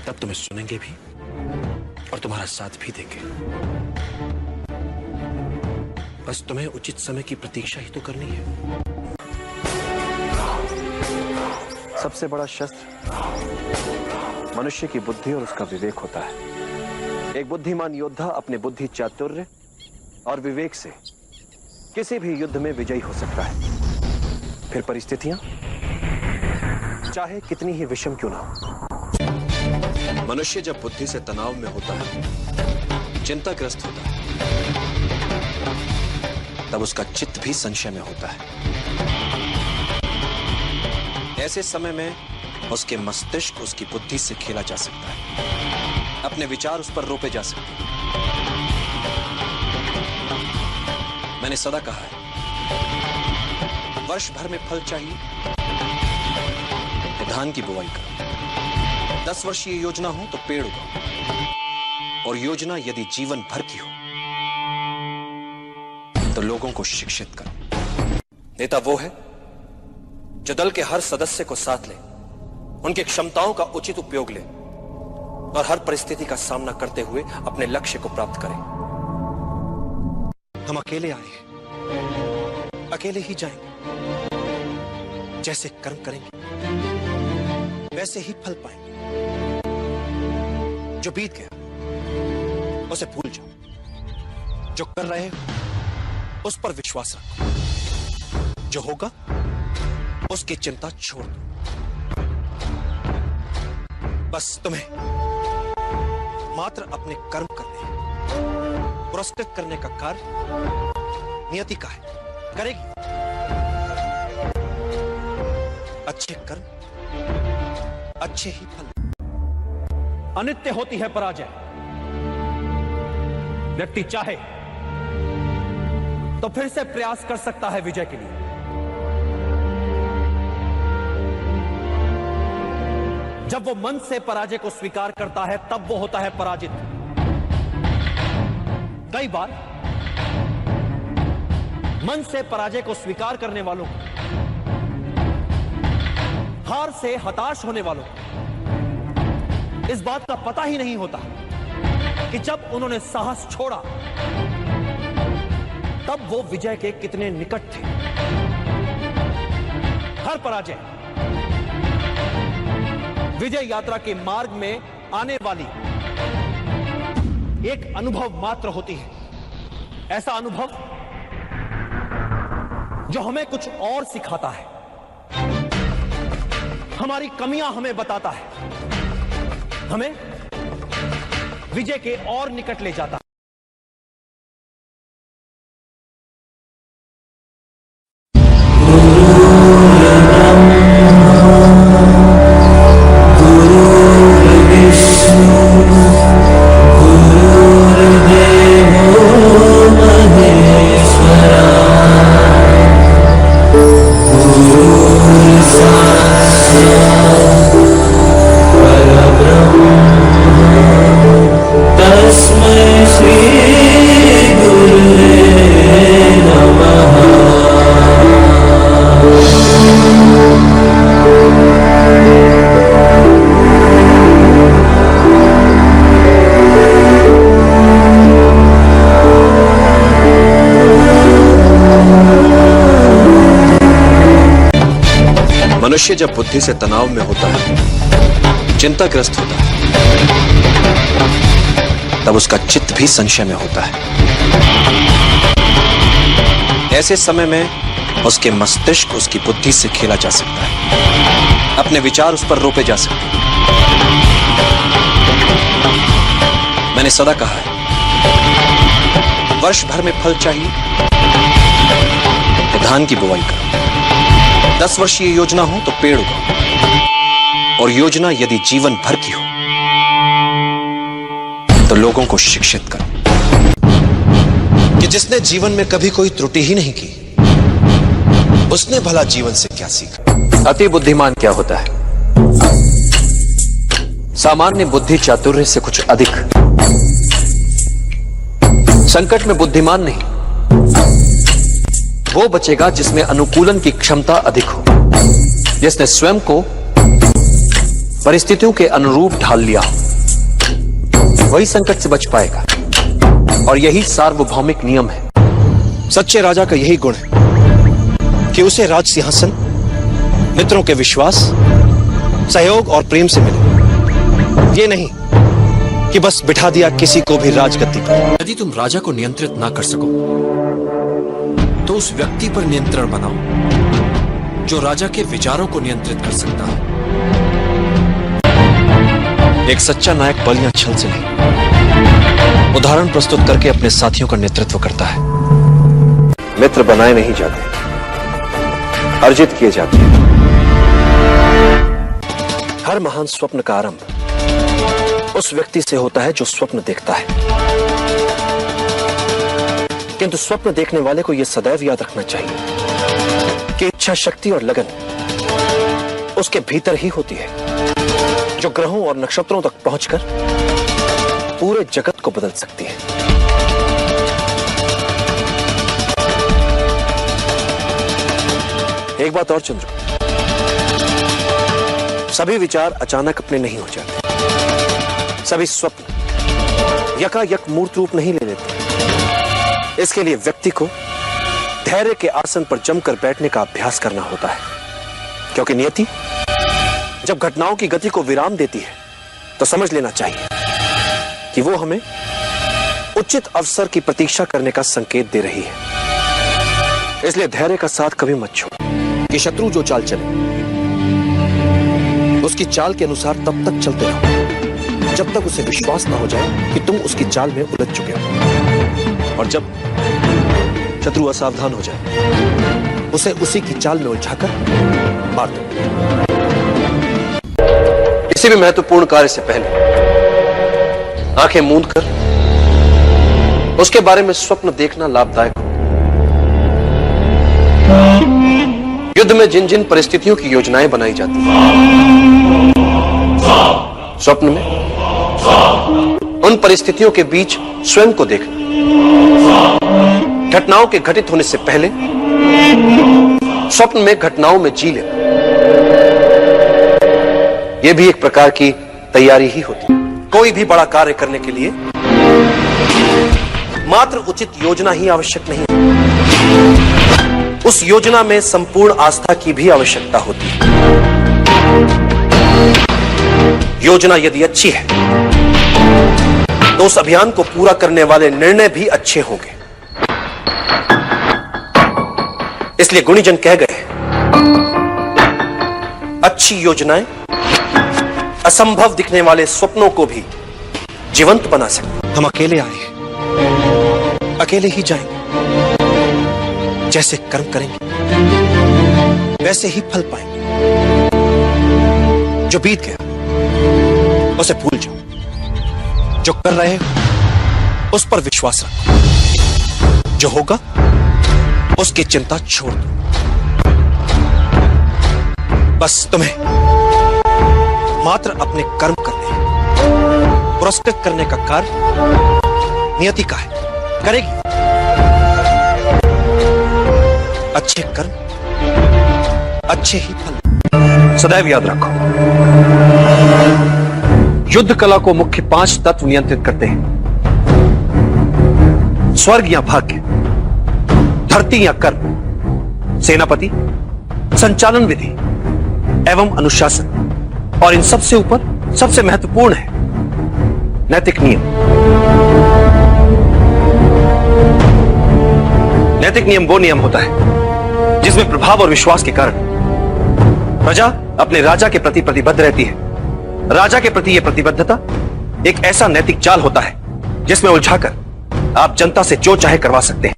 तब तुम्हें सुनेंगे भी और तुम्हारा साथ भी देंगे। बस तुम्हें उचित समय की प्रतीक्षा ही तो करनी है। सबसे बड़ा शस्त्र मनुष्य की बुद्धि और उसका विवेक होता है। एक बुद्धिमान योद्धा अपने बुद्धि चातुर्य और विवेक से किसी भी युद्ध में विजयी हो सकता है, फिर परिस्थितियां चाहे कितनी ही विषम क्यों ना हो। मनुष्य जब बुद्धि से तनाव में होता है, चिंताग्रस्त होता है, तब उसका चित्त भी संशय में होता है। ऐसे समय में उसके मस्तिष्क उसकी बुद्धि से खेला जा सकता है, अपने विचार उस पर रोपे जा सकते हैं। मैंने सदा कहा है, वर्ष भर में फल चाहिए तो धान की बुवाई करो, 10 वर्षीय योजना हो तो पेड़ उगाओ, और योजना यदि जीवन भर की हो तो लोगों को शिक्षित करो। नेता वो है जो दल के हर सदस्य को साथ ले, उनकी क्षमताओं का उचित उपयोग ले और हर परिस्थिति का सामना करते हुए अपने लक्ष्य को प्राप्त करे। हम अकेले आए हैं, अकेले ही जाएंगे। जैसे कर्म करेंगे वैसे ही फल पाएंगे। जो बीत गया उसे भूल जाओ, जो कर रहे हो उस पर विश्वास रखो, जो होगा उसकी चिंता छोड़ दो। बस तुम्हें मात्र अपने कर्म करने हैं। पुरस्कृत करने का कार्य नियति का है, करेगी। अच्छे कर्म, अच्छे ही फल। अनित्य होती है पराजय। व्यक्ति चाहे तो फिर से प्रयास कर सकता है विजय के लिए। जब वो मन से पराजय को स्वीकार करता है तब वो होता है पराजित। कई बार मन से पराजय को स्वीकार करने वालों को, हार से हताश होने वालों को इस बात का पता ही नहीं होता कि जब उन्होंने साहस छोड़ा तब वो विजय के कितने निकट थे। हर पराजय विजय यात्रा के मार्ग में आने वाली एक अनुभव मात्र होती है। ऐसा अनुभव जो हमें कुछ और सिखाता है, हमारी कमियां हमें बताता है, हमें विजय के और निकट ले जाता है। मनुष्य जब बुद्धि से तनाव में होता है, चिंताग्रस्त होता है, तब उसका चित्त भी संशय में होता है। ऐसे समय में उसके मस्तिष्क, उसकी बुद्धि से खेला जा सकता है, अपने विचार उस पर रोपे जा सकते हैं। मैंने सदा कहा है, वर्ष भर में फल चाहिए तो धान की बुवाई करो। 10 वर्षीय योजना हो तो पेड़ उगाओ, और योजना यदि जीवन भर की हो तो लोगों को शिक्षित करो। कि जिसने जीवन में कभी कोई त्रुटि ही नहीं की, उसने भला जीवन से क्या सीखा। अति बुद्धिमान क्या होता है? सामान्य बुद्धि चातुर्य से कुछ अधिक। संकट में बुद्धिमान नहीं, वो बचेगा जिसमें अनुकूलन की क्षमता अधिक हो, जिसने स्वयं को परिस्थितियों के अनुरूप ढाल लिया हो, वही संकट से बच पाएगा। और यही सार्वभौमिक नियम है। सच्चे राजा का यही गुण है कि उसे राज सिंहासन, मित्रों के विश्वास, सहयोग और प्रेम से मिले। ये नहीं कि बस बिठा दिया किसी को भी राजगद्दी पर। यदि तुम राजा को नियंत्रित ना कर सको तो उस व्यक्ति पर नियंत्रण बनाओ जो राजा के विचारों को नियंत्रित कर सकता है। एक सच्चा नायक बल या छल से नहीं, उदाहरण प्रस्तुत करके अपने साथियों का नेतृत्व करता है। मित्र बनाए नहीं जाते, अर्जित किए जाते हैं। हर महान स्वप्न का आरंभ उस व्यक्ति से होता है जो स्वप्न देखता है। किंतु स्वप्न देखने वाले को यह सदैव याद रखना चाहिए कि इच्छा शक्ति और लगन उसके भीतर ही होती है। जो ग्रहों और नक्षत्रों तक पहुंचकर पूरे जगत को बदल सकती है। एक बात और चंद्र, सभी विचार अचानक अपने नहीं हो जाते। सभी स्वप्न यकायक मूर्त रूप नहीं ले लेते। इसके लिए व्यक्ति को धैर्य के आसन पर जमकर बैठने का अभ्यास करना होता है, क्योंकि नियति जब घटनाओं की गति को विराम देती है तो समझ लेना चाहिए कि वो हमें उचित अवसर की प्रतीक्षा करने का संकेत दे रही है। इसलिए धैर्य का साथ कभी मत छोड़ो कि शत्रु जो चाल चले उसकी चाल के अनुसार तब तक चलते रहो जब तक उसे विश्वास ना हो जाए कि तुम उसकी चाल में उलझ चुके हो। और जब शत्रु असावधान हो जाए उसे उसी की चाल में उलझाकर मार दो। किसी भी महत्वपूर्ण कार्य से पहले आंखें मूंद कर उसके बारे में स्वप्न देखना लाभदायक हो। युद्ध में जिन जिन परिस्थितियों की योजनाएं बनाई जाती हैं, स्वप्न में उन परिस्थितियों के बीच स्वयं को देखना, घटनाओं के घटित होने से पहले स्वप्न में घटनाओं में जी लेना, यह भी एक प्रकार की तैयारी ही होती है। कोई भी बड़ा कार्य करने के लिए मात्र उचित योजना ही आवश्यक नहीं, उस योजना में संपूर्ण आस्था की भी आवश्यकता होती है। योजना यदि अच्छी है तो उस अभियान को पूरा करने वाले निर्णय भी अच्छे होंगे। इसलिए गुणीजन कह गए, अच्छी योजनाएं असंभव दिखने वाले स्वप्नों को भी जीवंत बना सकते। हम अकेले आए हैं, अकेले ही जाएंगे। जैसे कर्म करेंगे वैसे ही फल पाएंगे। जो बीत गया उसे भूल जाओ, जो कर रहे हो उस पर विश्वास रखो, जो होगा उसकी चिंता छोड़ दो। बस तुम्हें मात्र अपने कर्म करने, पुरस्कृत करने का कार्य नियति का है, करेगी। अच्छे कर्म अच्छे ही फल। सदैव याद रखो, युद्ध कला को मुख्य 5 तत्व नियंत्रित करते हैं। स्वर्ग या भाग्य, धरती या कर्म, सेनापति, संचालन विधि एवं अनुशासन, और इन सबसे ऊपर सबसे महत्वपूर्ण है नैतिक नियम। नैतिक नियम वो नियम होता है जिसमें प्रभाव और विश्वास के कारण प्रजा अपने राजा के प्रति प्रतिबद्ध रहती है। राजा के प्रति यह प्रतिबद्धता एक ऐसा नैतिक जाल होता है जिसमें उलझाकर आप जनता से जो चाहे करवा सकते हैं।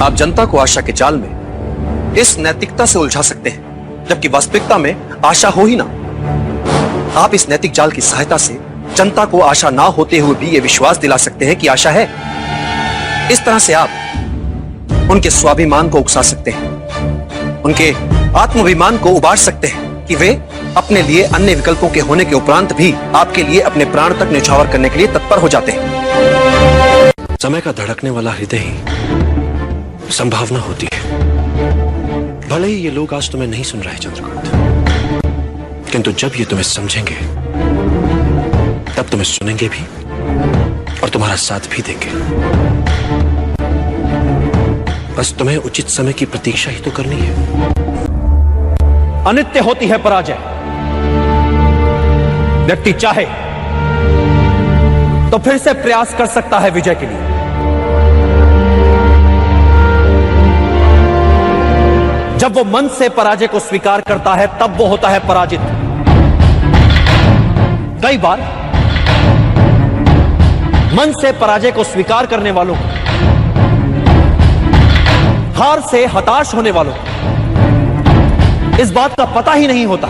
आप जनता को आशा के जाल में इस नैतिकता से उलझा सकते हैं, जबकि वास्तविकता में आशा हो ही ना। आप इस नैतिक जाल की सहायता से जनता को आशा ना होते हुए भी यह विश्वास दिला सकते हैं कि आशा है। इस तरह से आप उनके स्वाभिमान को उकसा सकते हैं, उनके आत्माभिमान को उबार सकते हैं कि वे अपने लिए अन्य विकल्पों के होने के उपरांत भी आपके लिए अपने प्राण तक न्यौछावर करने के लिए तत्पर हो जाते हैं। समय का धड़कने वाला हृदय ही संभावना होती है। भले ही ये लोग आज तुम्हें नहीं सुन रहे चंद्रकांत, किंतु जब ये तुम्हें समझेंगे तब तुम्हें सुनेंगे भी और तुम्हारा साथ भी देंगे। बस तुम्हें उचित समय की प्रतीक्षा ही तो करनी है। अनित्य होती है पराजय। व्यक्ति चाहे तो फिर से प्रयास कर सकता है विजय के लिए। जब वो मन से पराजय को स्वीकार करता है तब वो होता है पराजित। कई बार मन से पराजय को स्वीकार करने वालों को, हार से हताश होने वालों को इस बात का पता ही नहीं होता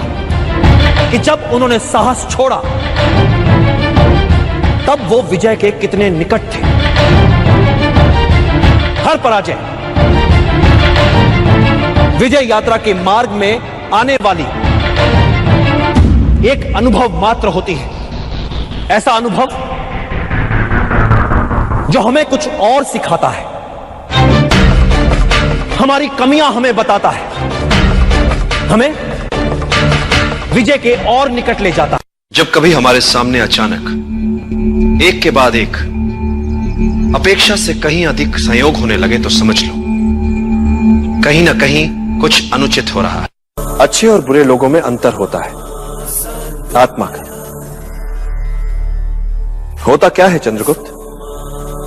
कि जब उन्होंने साहस छोड़ा तब वो विजय के कितने निकट थे। हर पराजय विजय यात्रा के मार्ग में आने वाली एक अनुभव मात्र होती है, ऐसा अनुभव जो हमें कुछ और सिखाता है, हमारी कमियां हमें बताता है, हमें विजय के और निकट ले जाता है। जब कभी हमारे सामने अचानक एक के बाद एक अपेक्षा से कहीं अधिक संयोग होने लगे तो समझ लो कहीं ना कहीं कुछ अनुचित हो रहा है। अच्छे और बुरे लोगों में अंतर होता है, आत्मा का। होता क्या है चंद्रगुप्त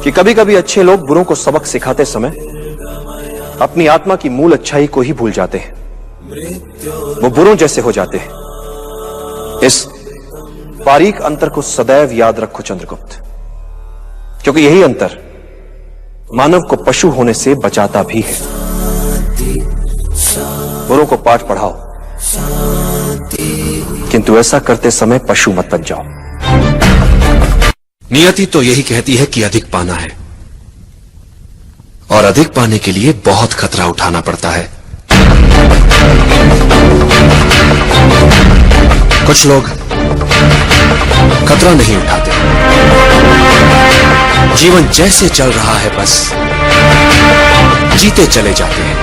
कि कभी कभी अच्छे लोग बुरों को सबक सिखाते समय अपनी आत्मा की मूल अच्छाई को ही भूल जाते हैं, वो बुरों जैसे हो जाते हैं। इस बारीक अंतर को सदैव याद रखो चंद्रगुप्त, क्योंकि यही अंतर मानव को पशु होने से बचाता भी है। बुरों को पाठ पढ़ाओ, किंतु ऐसा करते समय पशु मत बन जाओ। नियति तो यही कहती है कि अधिक पाना है, और अधिक पाने के लिए बहुत खतरा उठाना पड़ता है। कुछ लोग खतरा नहीं उठाते, जीवन जैसे चल रहा है बस जीते चले जाते हैं।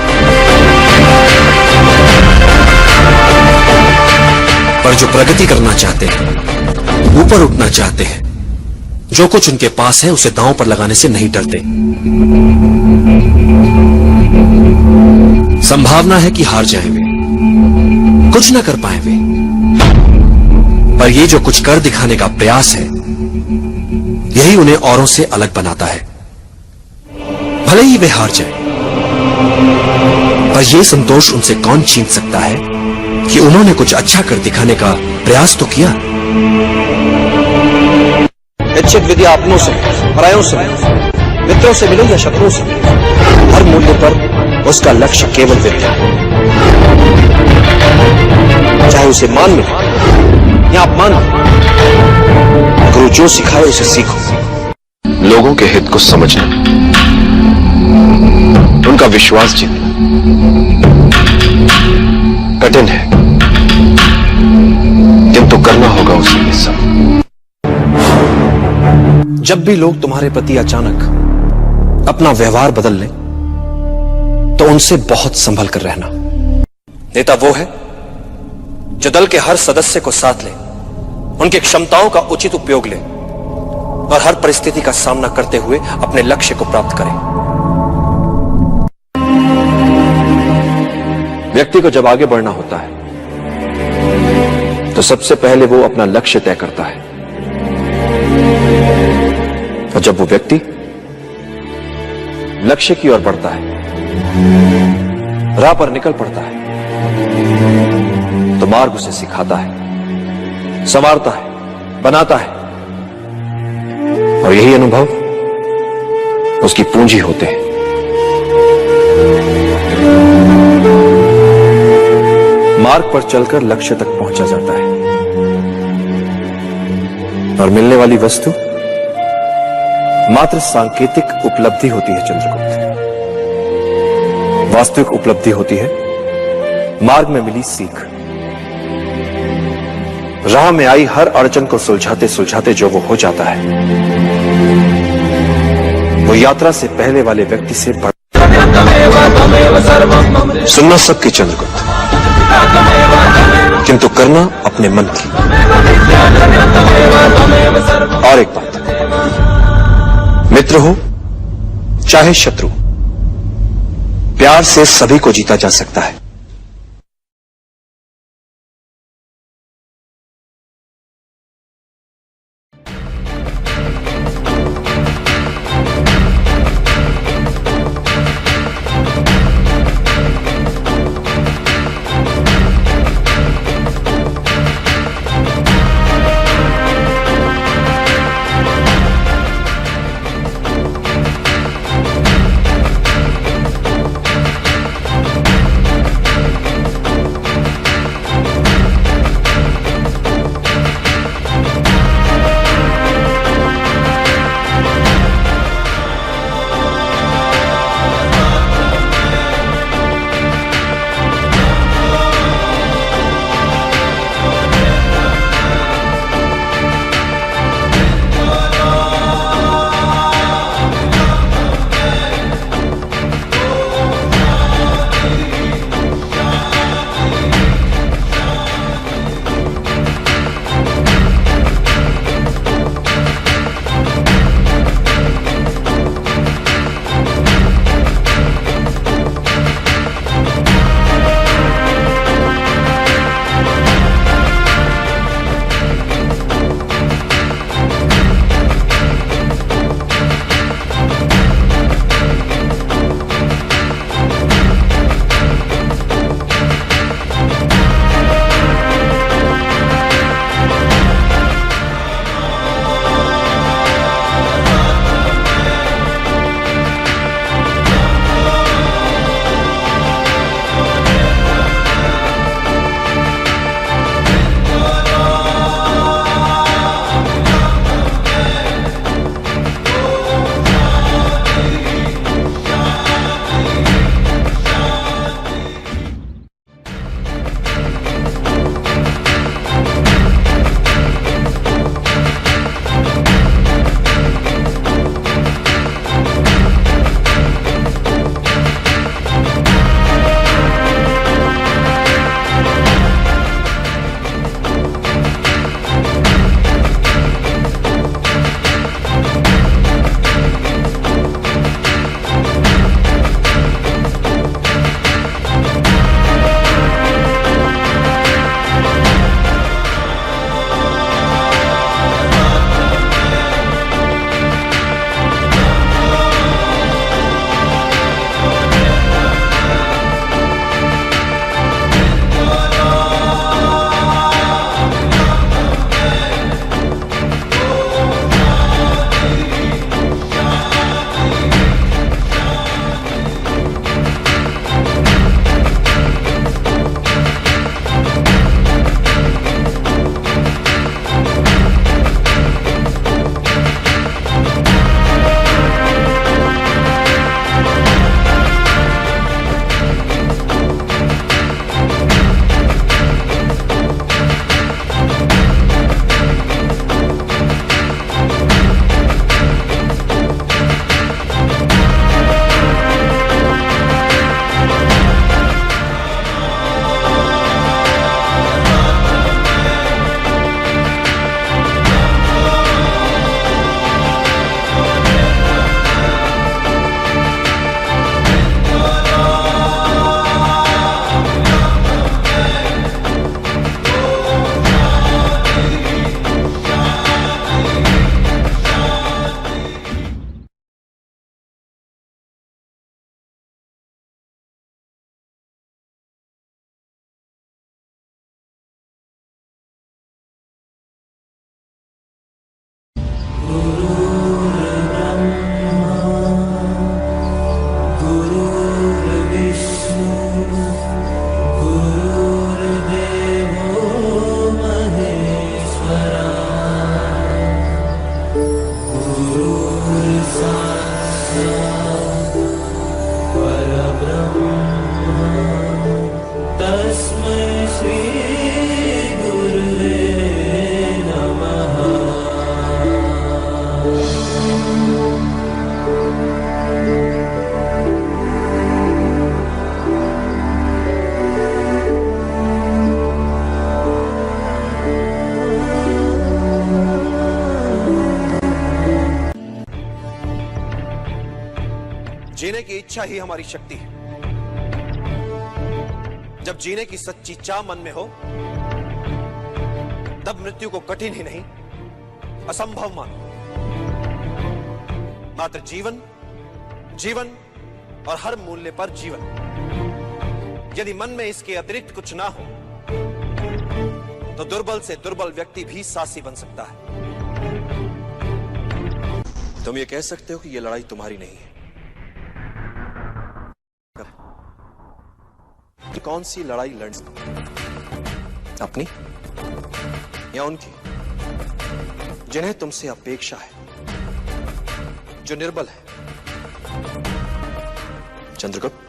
पर जो प्रगति करना चाहते हैं, ऊपर उठना चाहते हैं, जो कुछ उनके पास है उसे दांव पर लगाने से नहीं डरते। संभावना है कि हार जाएंगे, कुछ ना कर पाए वे, पर ये जो कुछ कर दिखाने का प्रयास है यही उन्हें औरों से अलग बनाता है। भले ही वे हार जाए, पर यह संतोष उनसे कौन छीन सकता है कि उन्होंने कुछ अच्छा कर दिखाने का प्रयास तो किया। इच्छित विद्या अपनों से, परायों से, मित्रों से मिले या शत्रुओं से, हर मूल्य पर उसका लक्ष्य केवल विद्या, चाहे उसे मान मिले या अपमान मिले। गुरु जो सिखाए उसे सीखो। लोगों के हित को समझना, उनका विश्वास जीतना कठिन है, किंतु करना होगा उसे ये सब। जब भी लोग तुम्हारे प्रति अचानक अपना व्यवहार बदल लें तो उनसे बहुत संभल कर रहना। नेता वो है जो दल के हर सदस्य को साथ ले, उनकी क्षमताओं का उचित उपयोग ले और हर परिस्थिति का सामना करते हुए अपने लक्ष्य को प्राप्त करे। व्यक्ति को जब आगे बढ़ना होता है तो सबसे पहले वो अपना लक्ष्य तय करता है, और जब वो व्यक्ति लक्ष्य की ओर बढ़ता है, राह पर निकल पड़ता है, तो मार्ग उसे सिखाता है, संवारता है, बनाता है, और यही अनुभव उसकी पूंजी होते हैं। मार्ग पर चलकर लक्ष्य तक पहुंचा जाता है, और मिलने वाली वस्तु मात्र सांकेतिक उपलब्धि होती है चंद्रगुप्त। वास्तविक उपलब्धि होती है मार्ग में मिली सीख। राह में आई हर अड़चन को सुलझाते सुलझाते जो वो हो जाता है, वो यात्रा से पहले वाले व्यक्ति से बढ़। सुनना सबकी चंद्रगुप्त, किंतु करना अपने मन की। और एक बात, मित्र हो चाहे शत्रु, प्यार से सभी को जीता जा सकता है। की इच्छा ही हमारी शक्ति है। जब जीने की सच्ची चाह मन में हो, तब मृत्यु को कठिन ही नहीं असंभव मानो। मात्र जीवन, जीवन और हर मूल्य पर जीवन। यदि मन में इसके अतिरिक्त कुछ ना हो, तो दुर्बल से दुर्बल व्यक्ति भी साहसी बन सकता है। तुम ये कह सकते हो कि यह लड़ाई तुम्हारी नहीं है। कौन सी लड़ाई लड़ अपनी या उनकी जिन्हें तुमसे अपेक्षा है, जो निर्बल है? चंद्रगुप्त,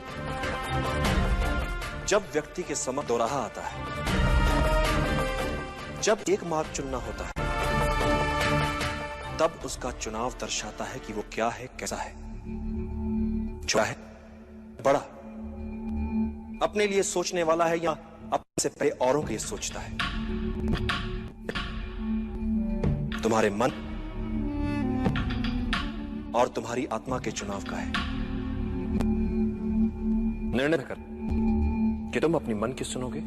जब व्यक्ति के समक्ष दोराहा आता है, जब एक मार्ग चुनना होता है, तब उसका चुनाव दर्शाता है कि वो क्या है, कैसा है। छोटा है, बड़ा, अपने लिए सोचने वाला है या अपने से पहले औरों के लिए सोचता है। तुम्हारे मन और तुम्हारी आत्मा के चुनाव का है। निर्णय कर कि तुम अपनी मन की सुनोगे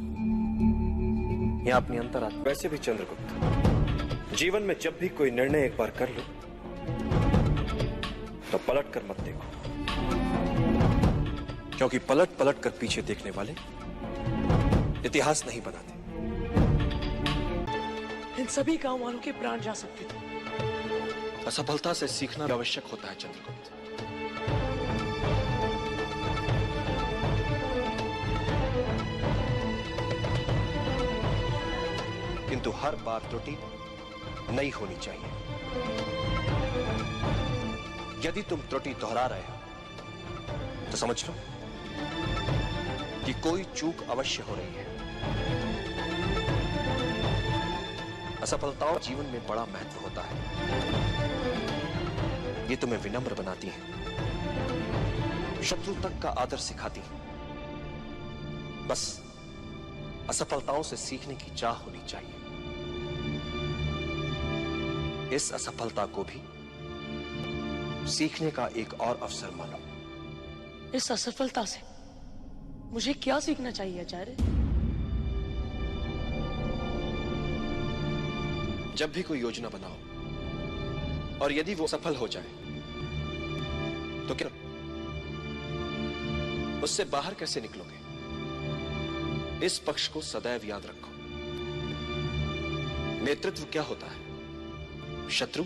या अपनी अंतरात्मा। वैसे भी चंद्रगुप्त, जीवन में जब भी कोई निर्णय एक बार कर लो, तो पलट कर मत देखो, क्योंकि पलट पलट कर पीछे देखने वाले इतिहास नहीं बनाते। इन सभी गांव वालों के प्राण जा सकते थे। असफलता से सीखना आवश्यक होता है चंद्रगुप्त। किंतु हर बार त्रुटि नई होनी चाहिए। यदि तुम त्रुटि दोहरा रहे हो, तो समझ लो कि कोई चूक अवश्य हो रही है। असफलताओं जीवन में बड़ा महत्व होता है। ये तुम्हें विनम्र बनाती है, शत्रु तक का आदर सिखाती है। बस असफलताओं से सीखने की चाह होनी चाहिए। इस असफलता को भी सीखने का एक और अवसर मानो। इस असफलता से मुझे क्या सीखना चाहिए आचार्य? जब भी कोई योजना बनाओ और यदि वो सफल हो जाए, तो क्या उससे बाहर कैसे निकलोगे? इस पक्ष को सदैव याद रखो। नेतृत्व क्या होता है? शत्रु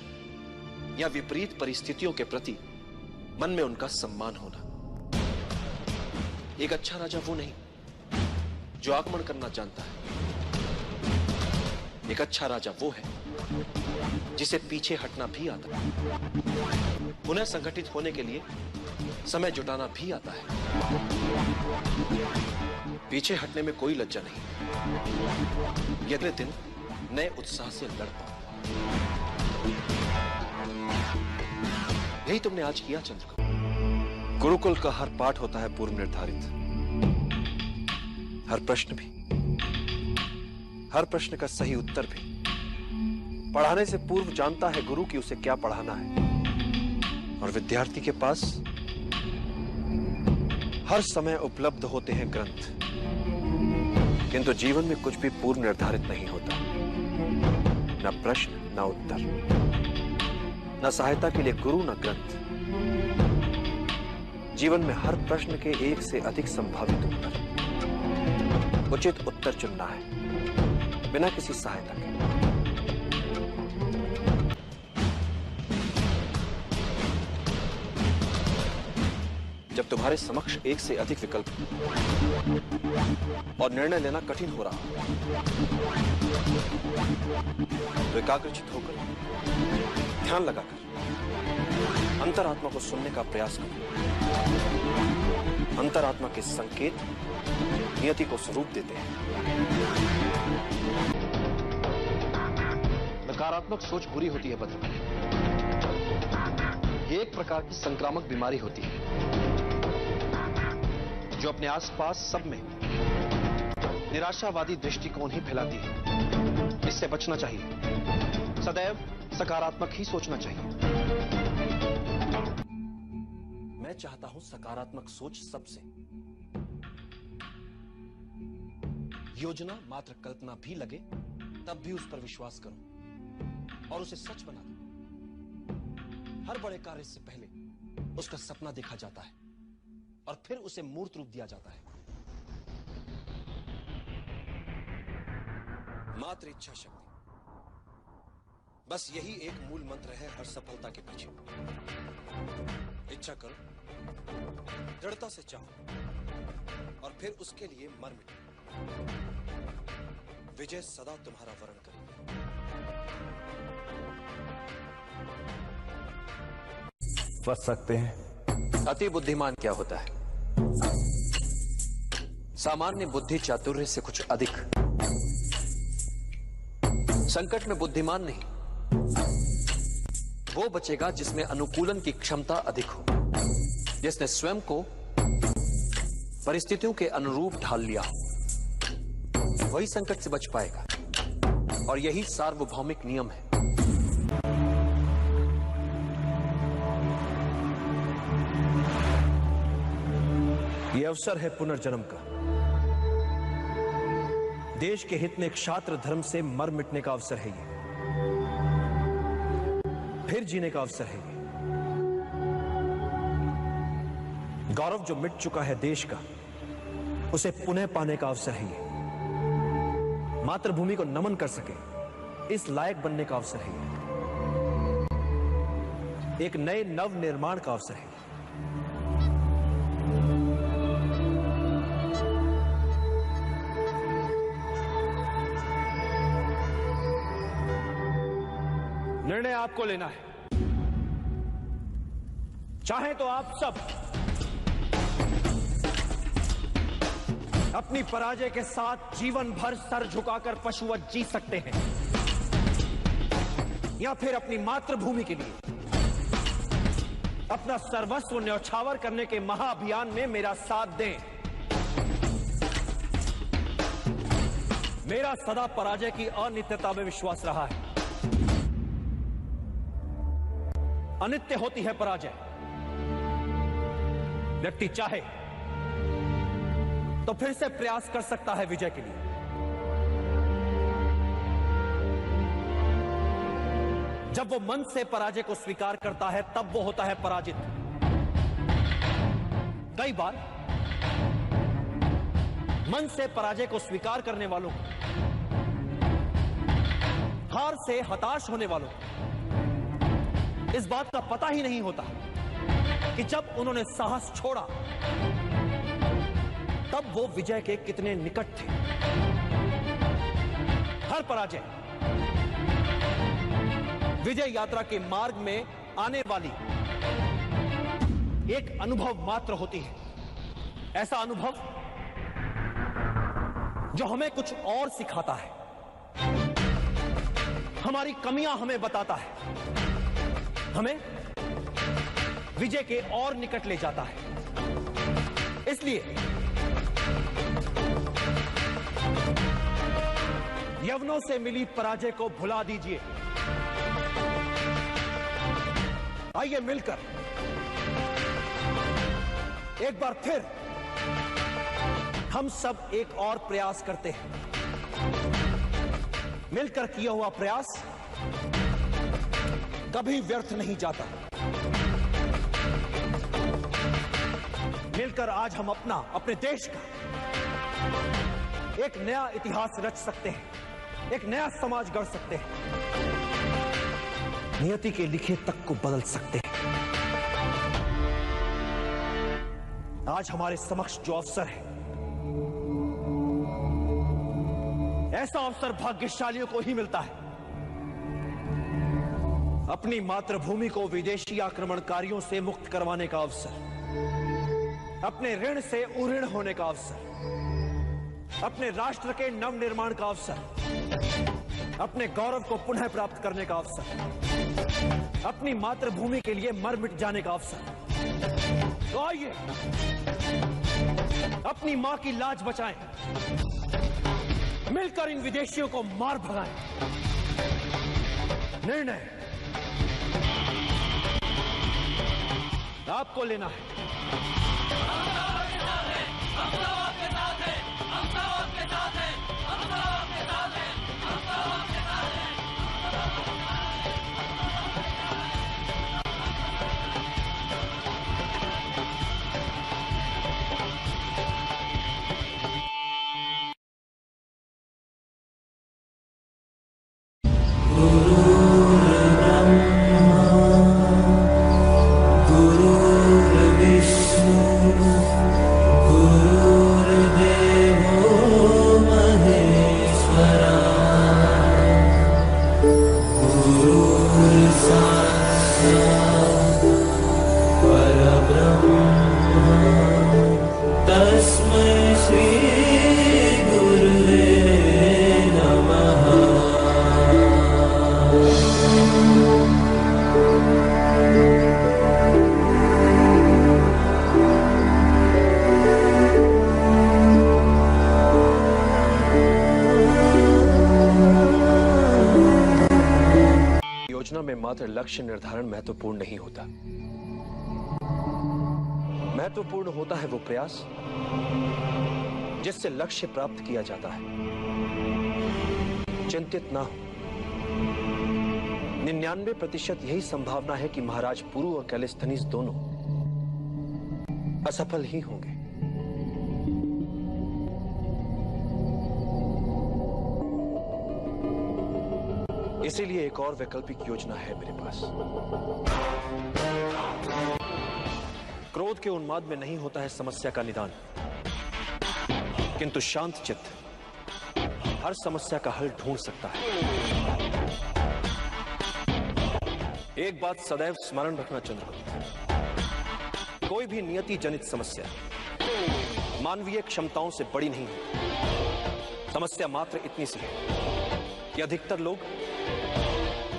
या विपरीत परिस्थितियों के प्रति मन में उनका सम्मान होना। एक अच्छा राजा वो नहीं जो आक्रमण करना जानता है। एक अच्छा राजा वो है जिसे पीछे हटना भी आता है, पुनः संगठित होने के लिए समय जुटाना भी आता है। पीछे हटने में कोई लज्जा नहीं। अगले दिन नए उत्साह से लड़ पाओ। यही तुमने आज किया चंद्रगुप्त। गुरुकुल का हर पाठ होता है पूर्व निर्धारित। हर प्रश्न भी, हर प्रश्न का सही उत्तर भी पढ़ाने से पूर्व जानता है गुरु कि उसे क्या पढ़ाना है। और विद्यार्थी के पास हर समय उपलब्ध होते हैं ग्रंथ, किंतु जीवन में कुछ भी पूर्व निर्धारित नहीं होता। न प्रश्न, न उत्तर, न सहायता के लिए गुरु, न ग्रंथ। जीवन में हर प्रश्न के एक से अधिक संभावित उत्तर। उचित उत्तर चुनना है बिना किसी सहायता के। जब तुम्हारे समक्ष एक से अधिक विकल्प और निर्णय लेना कठिन हो रहा तो एकाग्रचित होकर, ध्यान लगाकर अंतरात्मा को सुनने का प्रयास करो। अंतरात्मा के संकेत नियति को स्वरूप देते हैं। नकारात्मक सोच बुरी होती है भद्र। ये एक प्रकार की संक्रामक बीमारी होती है जो अपने आसपास सब में निराशावादी दृष्टिकोण ही फैलाती है। इससे बचना चाहिए। सदैव सकारात्मक ही सोचना चाहिए। मैं चाहता हूं सकारात्मक सोच सबसे। योजना मात्र कल्पना भी लगे तब भी उस पर विश्वास करो और उसे सच बना दो। हर बड़े कार्य से पहले उसका सपना देखा जाता है और फिर उसे मूर्त रूप दिया जाता है। मात्र इच्छा शक्ति, बस यही एक मूल मंत्र है हर सफलता के पीछे। इच्छा करो, दृढ़ता से चाहो और फिर उसके लिए मर मिटो। विजय सदा तुम्हारा वरण करेगी। बच सकते हैं। अति बुद्धिमान क्या होता है? सामान्य बुद्धि चातुर्य से कुछ अधिक। संकट में बुद्धिमान नहीं, वो बचेगा जिसमें अनुकूलन की क्षमता अधिक हो, जिसने स्वयं को परिस्थितियों के अनुरूप ढाल लिया हो, वही संकट से बच पाएगा। और यही सार्वभौमिक नियम है। यह अवसर है पुनर्जन्म का। देश के हित में क्षात्र धर्म से मर मिटने का अवसर है ये। फिर जीने का अवसर है ये। गौरव जो मिट चुका है देश का, उसे पुनः पाने का अवसर है ये। मातृभूमि को नमन कर सके इस लायक बनने का अवसर है ये। एक नए नव निर्माण का अवसर है। निर्णय आपको लेना है। चाहे तो आप सब अपनी पराजय के साथ जीवन भर सर झुकाकर पशुवत जी सकते हैं, या फिर अपनी मातृभूमि के लिए अपना सर्वस्व न्यौछावर करने के महाअभियान में मेरा साथ दें। मेरा सदा पराजय की अनित्यता में विश्वास रहा है। अनित्य होती है पराजय। व्यक्ति चाहे तो फिर से प्रयास कर सकता है विजय के लिए। जब वो मन से पराजय को स्वीकार करता है तब वो होता है पराजित। कई बार मन से पराजय को स्वीकार करने वालों को, हार से हताश होने वालों को इस बात का पता ही नहीं होता कि जब उन्होंने साहस छोड़ा तब वो विजय के कितने निकट थे। हर पराजय विजय यात्रा के मार्ग में आने वाली एक अनुभव मात्र होती है। ऐसा अनुभव जो हमें कुछ और सिखाता है, हमारी कमियां हमें बताता है, हमें विजय के और निकट ले जाता है। इसलिए यवनों से मिली पराजय को भुला दीजिए। आइए मिलकर एक बार फिर हम सब एक और प्रयास करते हैं। मिलकर किया हुआ प्रयास कभी व्यर्थ नहीं जाता। मिलकर आज हम अपने देश का एक नया इतिहास रच सकते हैं, एक नया समाज गढ़ सकते हैं, नियति के लिखे तक को बदल सकते हैं। आज हमारे समक्ष जो अवसर है, ऐसा अवसर भाग्यशालियों को ही मिलता है। अपनी मातृभूमि को विदेशी आक्रमणकारियों से मुक्त करवाने का अवसर, अपने ऋण से उऋण होने का अवसर, अपने राष्ट्र के नवनिर्माण का अवसर, अपने गौरव को पुनः प्राप्त करने का अवसर, अपनी मातृभूमि के लिए मर मिट जाने का अवसर। तो आइए अपनी मां की लाज बचाएं, मिलकर इन विदेशियों को मार भगाएं। निर्णय आपको लेना है। योजना में मात्र लक्ष्य निर्धारण महत्वपूर्ण नहीं होता। महत्वपूर्ण होता है वो प्रयास जिससे लक्ष्य प्राप्त किया जाता है। चिंतित ना हो, 99% यही संभावना है कि महाराज पुरु और कैलिस्थनीज दोनों असफल ही होंगे। इसीलिए एक और वैकल्पिक योजना है मेरे पास। क्रोध के उन्माद में नहीं होता है समस्या का निदान, किंतु शांत चित्त हर समस्या का हल ढूंढ सकता है। एक बात सदैव स्मरण रखना चंद्रगुप्त, कोई भी नियति जनित समस्या मानवीय क्षमताओं से बड़ी नहीं है। समस्या मात्र इतनी सी है कि अधिकतर लोग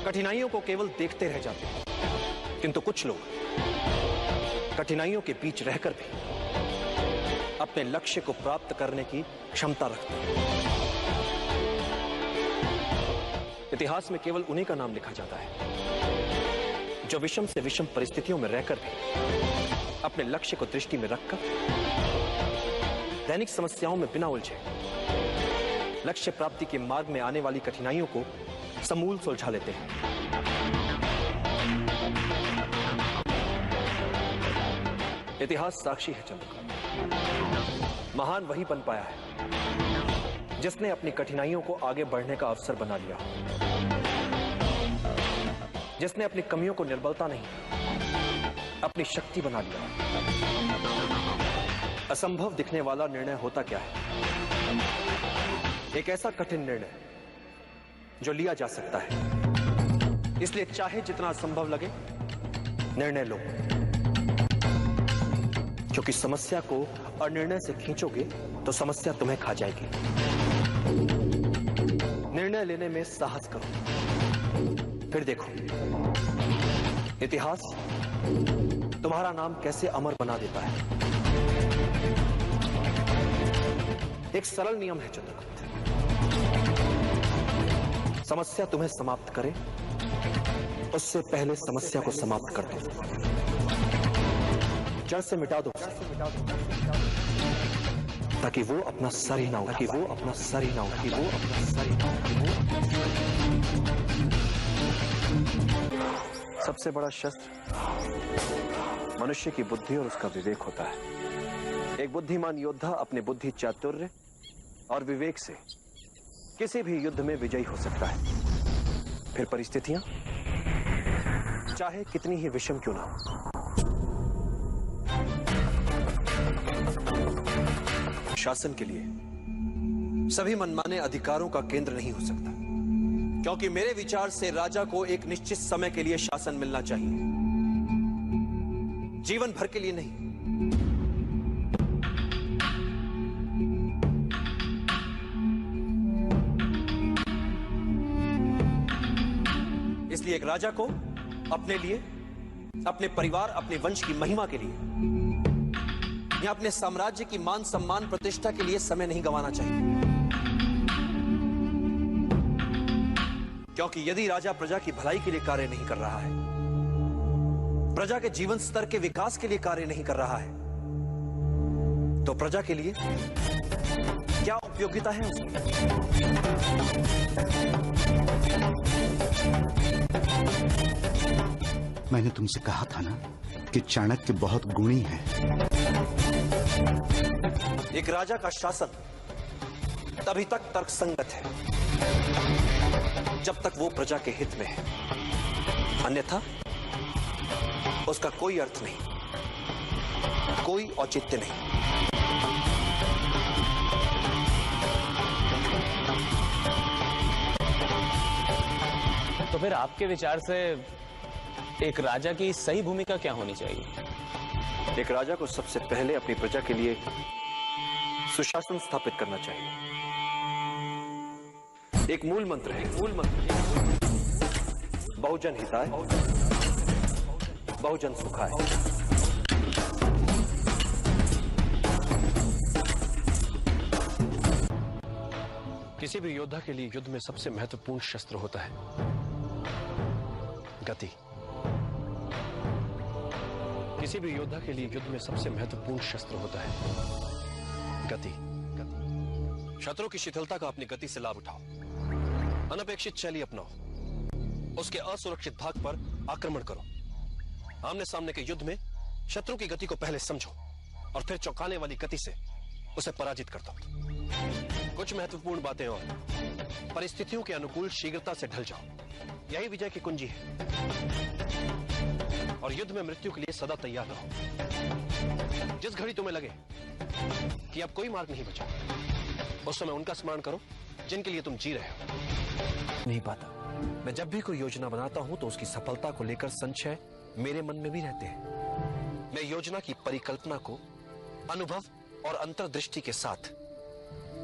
कठिनाइयों को केवल देखते रह जाते हैं, किंतु कुछ लोग कठिनाइयों के बीच रहकर भी अपने लक्ष्य को प्राप्त करने की क्षमता रखते हैं। इतिहास में केवल उन्हीं का नाम लिखा जाता है जो विषम से विषम परिस्थितियों में रहकर भी अपने लक्ष्य को दृष्टि में रखकर दैनिक समस्याओं में बिना उलझे लक्ष्य प्राप्ति के मार्ग में आने वाली कठिनाइयों को समूल सुलझा लेते हैं। इतिहास साक्षी है चंद्रगुप्त, महान वही बन पाया है जिसने अपनी कठिनाइयों को आगे बढ़ने का अवसर बना लिया, जिसने अपनी कमियों को निर्बलता नहीं अपनी शक्ति बना लिया। असंभव दिखने वाला निर्णय होता क्या है? एक ऐसा कठिन निर्णय जो लिया जा सकता है। इसलिए चाहे जितना असंभव लगे, निर्णय लो, क्योंकि समस्या को अनिर्णय से खींचोगे तो समस्या तुम्हें खा जाएगी। निर्णय लेने में साहस करो, फिर देखो इतिहास तुम्हारा नाम कैसे अमर बना देता है। एक सरल नियम है चंद्रगुप्त, समस्या तुम्हें समाप्त करे उससे पहले समस्या को समाप्त कर दो, जड़ से मिटा दो, ताकि वो अपना सर ही ना उठा, सबसे बड़ा शस्त्र मनुष्य की बुद्धि और उसका विवेक होता है। एक बुद्धिमान योद्धा अपने बुद्धि, चातुर्य और विवेक से किसी भी युद्ध में विजयी हो सकता है, फिर परिस्थितियां चाहे कितनी ही विषम क्यों ना हो। शासन के लिए सभी मनमाने अधिकारों का केंद्र नहीं हो सकता, क्योंकि मेरे विचार से राजा को एक निश्चित समय के लिए शासन मिलना चाहिए, जीवन भर के लिए नहीं। इसलिए एक राजा को अपने लिए, अपने परिवार, अपने वंश की महिमा के लिए या अपने साम्राज्य की मान सम्मान प्रतिष्ठा के लिए समय नहीं गंवाना चाहिए, क्योंकि यदि राजा प्रजा की भलाई के लिए कार्य नहीं कर रहा है प्रजा के जीवन स्तर के विकास के लिए कार्य नहीं कर रहा है, तो प्रजा के लिए क्या उपयोगिता है उसकी? मैंने तुमसे कहा था ना कि चाणक्य बहुत गुणी है। एक राजा का शासन तभी तक तर्कसंगत है जब तक वो प्रजा के हित में है, अन्यथा उसका कोई अर्थ नहीं, कोई औचित्य नहीं। तो फिर आपके विचार से एक राजा की सही भूमिका क्या होनी चाहिए? एक राजा को सबसे पहले अपनी प्रजा के लिए सुशासन स्थापित करना चाहिए। एक मूल मंत्र है, बहुजन हिताय, बहुजन सुखाय। किसी भी योद्धा के लिए युद्ध में सबसे महत्वपूर्ण शस्त्र होता है गति। किसी भी योद्धा के लिए युद्ध में सबसे महत्वपूर्ण शस्त्र होता है गति। शत्रु की शिथिलता का अपनी गति से लाभ उठाओ, अनपेक्षित शैली अपनाओ, उसके असुरक्षित भाग पर आक्रमण करो। आमने सामने के युद्ध में शत्रु की गति को पहले समझो और फिर चौंकाने वाली गति से उसे पराजित कर दो। कुछ महत्वपूर्ण बातें और परिस्थितियों के अनुकूल शीघ्रता से ढल जाओ, यही विजय की कुंजी है। और युद्ध में मृत्यु के लिए सदा तैयार रहो। जिस घड़ी तुम्हें लगे कि अब कोई मार्ग नहीं बचा, उस समय उनका स्मरण करो जिनके लिए तुम जी रहे हो। नहीं पाता, मैं जब भी कोई योजना बनाता हूं तो उसकी सफलता को लेकर संशय मेरे मन में भी रहते हैं। मैं योजना की परिकल्पना को अनुभव और अंतर्दृष्टि के साथ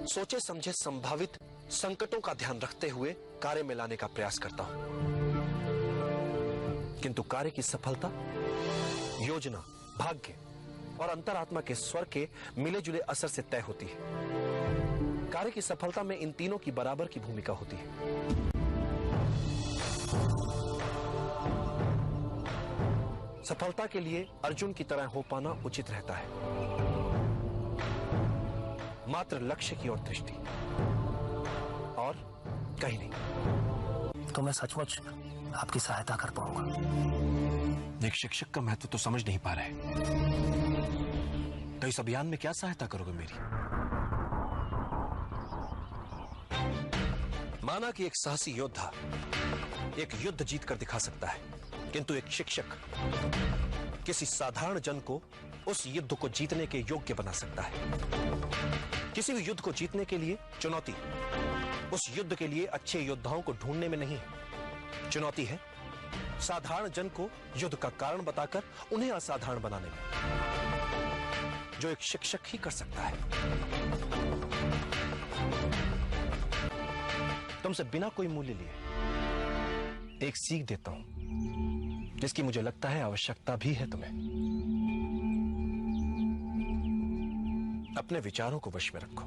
सोचे समझे संभावित संकटों का ध्यान रखते हुए कार्य में लाने का प्रयास करता हूं, किंतु कार्य की सफलता योजना, भाग्य और अंतरात्मा के स्वर के मिले जुले असर से तय होती है। कार्य की सफलता में इन तीनों की बराबर की भूमिका होती है। सफलता के लिए अर्जुन की तरह हो पाना उचित रहता है, मात्र लक्ष्य की ओर दृष्टि और कहीं नहीं। तो मैं सचमुच आपकी सहायता कर पाऊंगा। एक शिक्षक का महत्व तो समझ नहीं पा रहे, तो इस अभियान में क्या सहायता करोगे मेरी? माना कि एक साहसी योद्धा एक युद्ध जीत कर दिखा सकता है, किंतु एक शिक्षक किसी साधारण जन को उस युद्ध को जीतने के योग्य बना सकता है। किसी भी युद्ध को जीतने के लिए चुनौती उस युद्ध के लिए अच्छे योद्धाओं को ढूंढने में नहीं है, चुनौती है साधारण जन को युद्ध का कारण बताकर उन्हें असाधारण बनाने में, जो एक शिक्षक ही कर सकता है। तुमसे बिना कोई मूल्य लिए एक सीख देता हूं जिसकी मुझे लगता है आवश्यकता भी है तुम्हें। अपने विचारों को वश में रखो,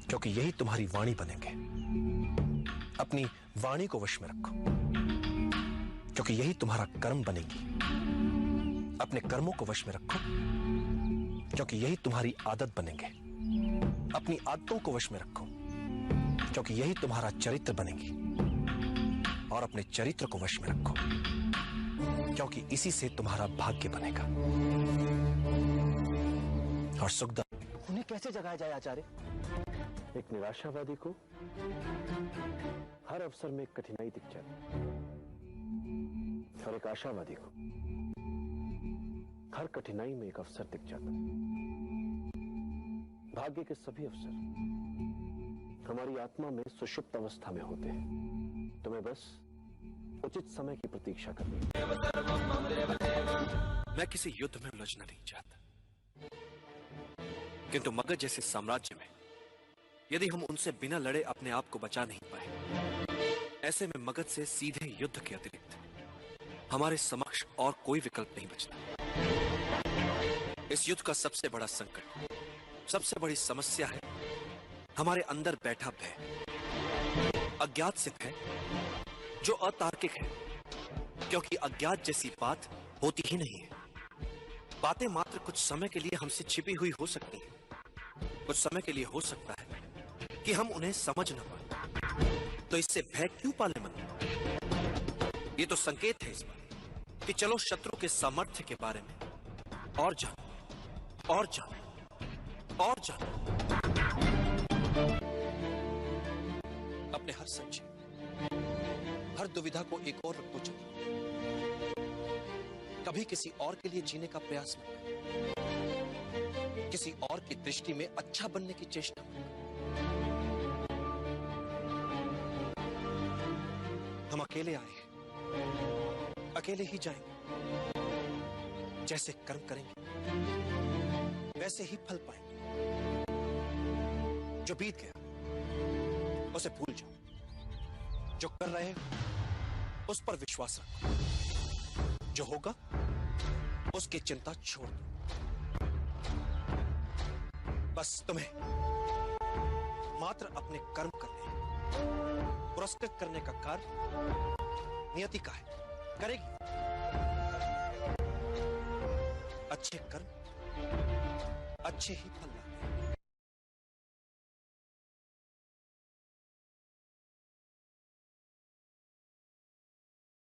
क्योंकि यही तुम्हारी वाणी बनेंगे। अपनी वाणी को वश में रखो, क्योंकि यही तुम्हारा कर्म बनेगी। अपने कर्मों को वश में रखो, क्योंकि यही तुम्हारी आदत बनेंगे। अपनी आदतों को वश में रखो, क्योंकि यही तुम्हारा चरित्र बनेगी। और अपने चरित्र को वश में रखो, क्योंकि इसी से तुम्हारा भाग्य बनेगा। और सुखदा, उन्हें कैसे जगाया जाए आचार्य? एक निराशावादी को हर अवसर में एक कठिनाई दिख जाती, और एक आशावादी को हर कठिनाई में एक अवसर दिख जाता। भाग्य के सभी अवसर हमारी आत्मा में सुषुप्त अवस्था में होते हैं, तुम्हें बस उचित समय की प्रतीक्षा करनी है। मैं किसी युद्ध में उलझना नहीं चाहता, किंतु मगध जैसे साम्राज्य में यदि हम उनसे बिना लड़े अपने आप को बचा नहीं पाए, ऐसे में मगध से सीधे युद्ध के अतिरिक्त हमारे समक्ष और कोई विकल्प नहीं बचता। इस युद्ध का सबसे बड़ा संकट, सबसे बड़ी समस्या है हमारे अंदर बैठा भय, अज्ञात से भय जो अतार्किक है, क्योंकि अज्ञात जैसी बात होती ही नहीं है। बातें मात्र कुछ समय के लिए हमसे छिपी हुई हो सकती हैं। कुछ समय के लिए हो सकता है कि हम उन्हें समझ न पाए, तो इससे भय क्यों पाले मन? ये तो संकेत है इस बात कि चलो शत्रु के सामर्थ्य के बारे में और जानो, और जानो, और जानो। अपने हर संशय, हर दुविधा को एक और रखो चलो। कभी किसी और के लिए जीने का प्रयास मत करो, किसी और की दृष्टि में अच्छा बनने की चेष्टा मत करो। हम अकेले आए हैं, अकेले ही जाएंगे। जैसे कर्म करेंगे वैसे ही फल पाएंगे। जो बीत गया उसे भूल जाओ, जो कर रहे हो उस पर विश्वास रखो, जो होगा उसकी चिंता छोड़ दो। बस तुम्हें मात्र अपने कर्म करने, पुरस्कृत करने का कार्य नियति का है, करेगी। अच्छे कर्म अच्छे ही फल लाते हैं।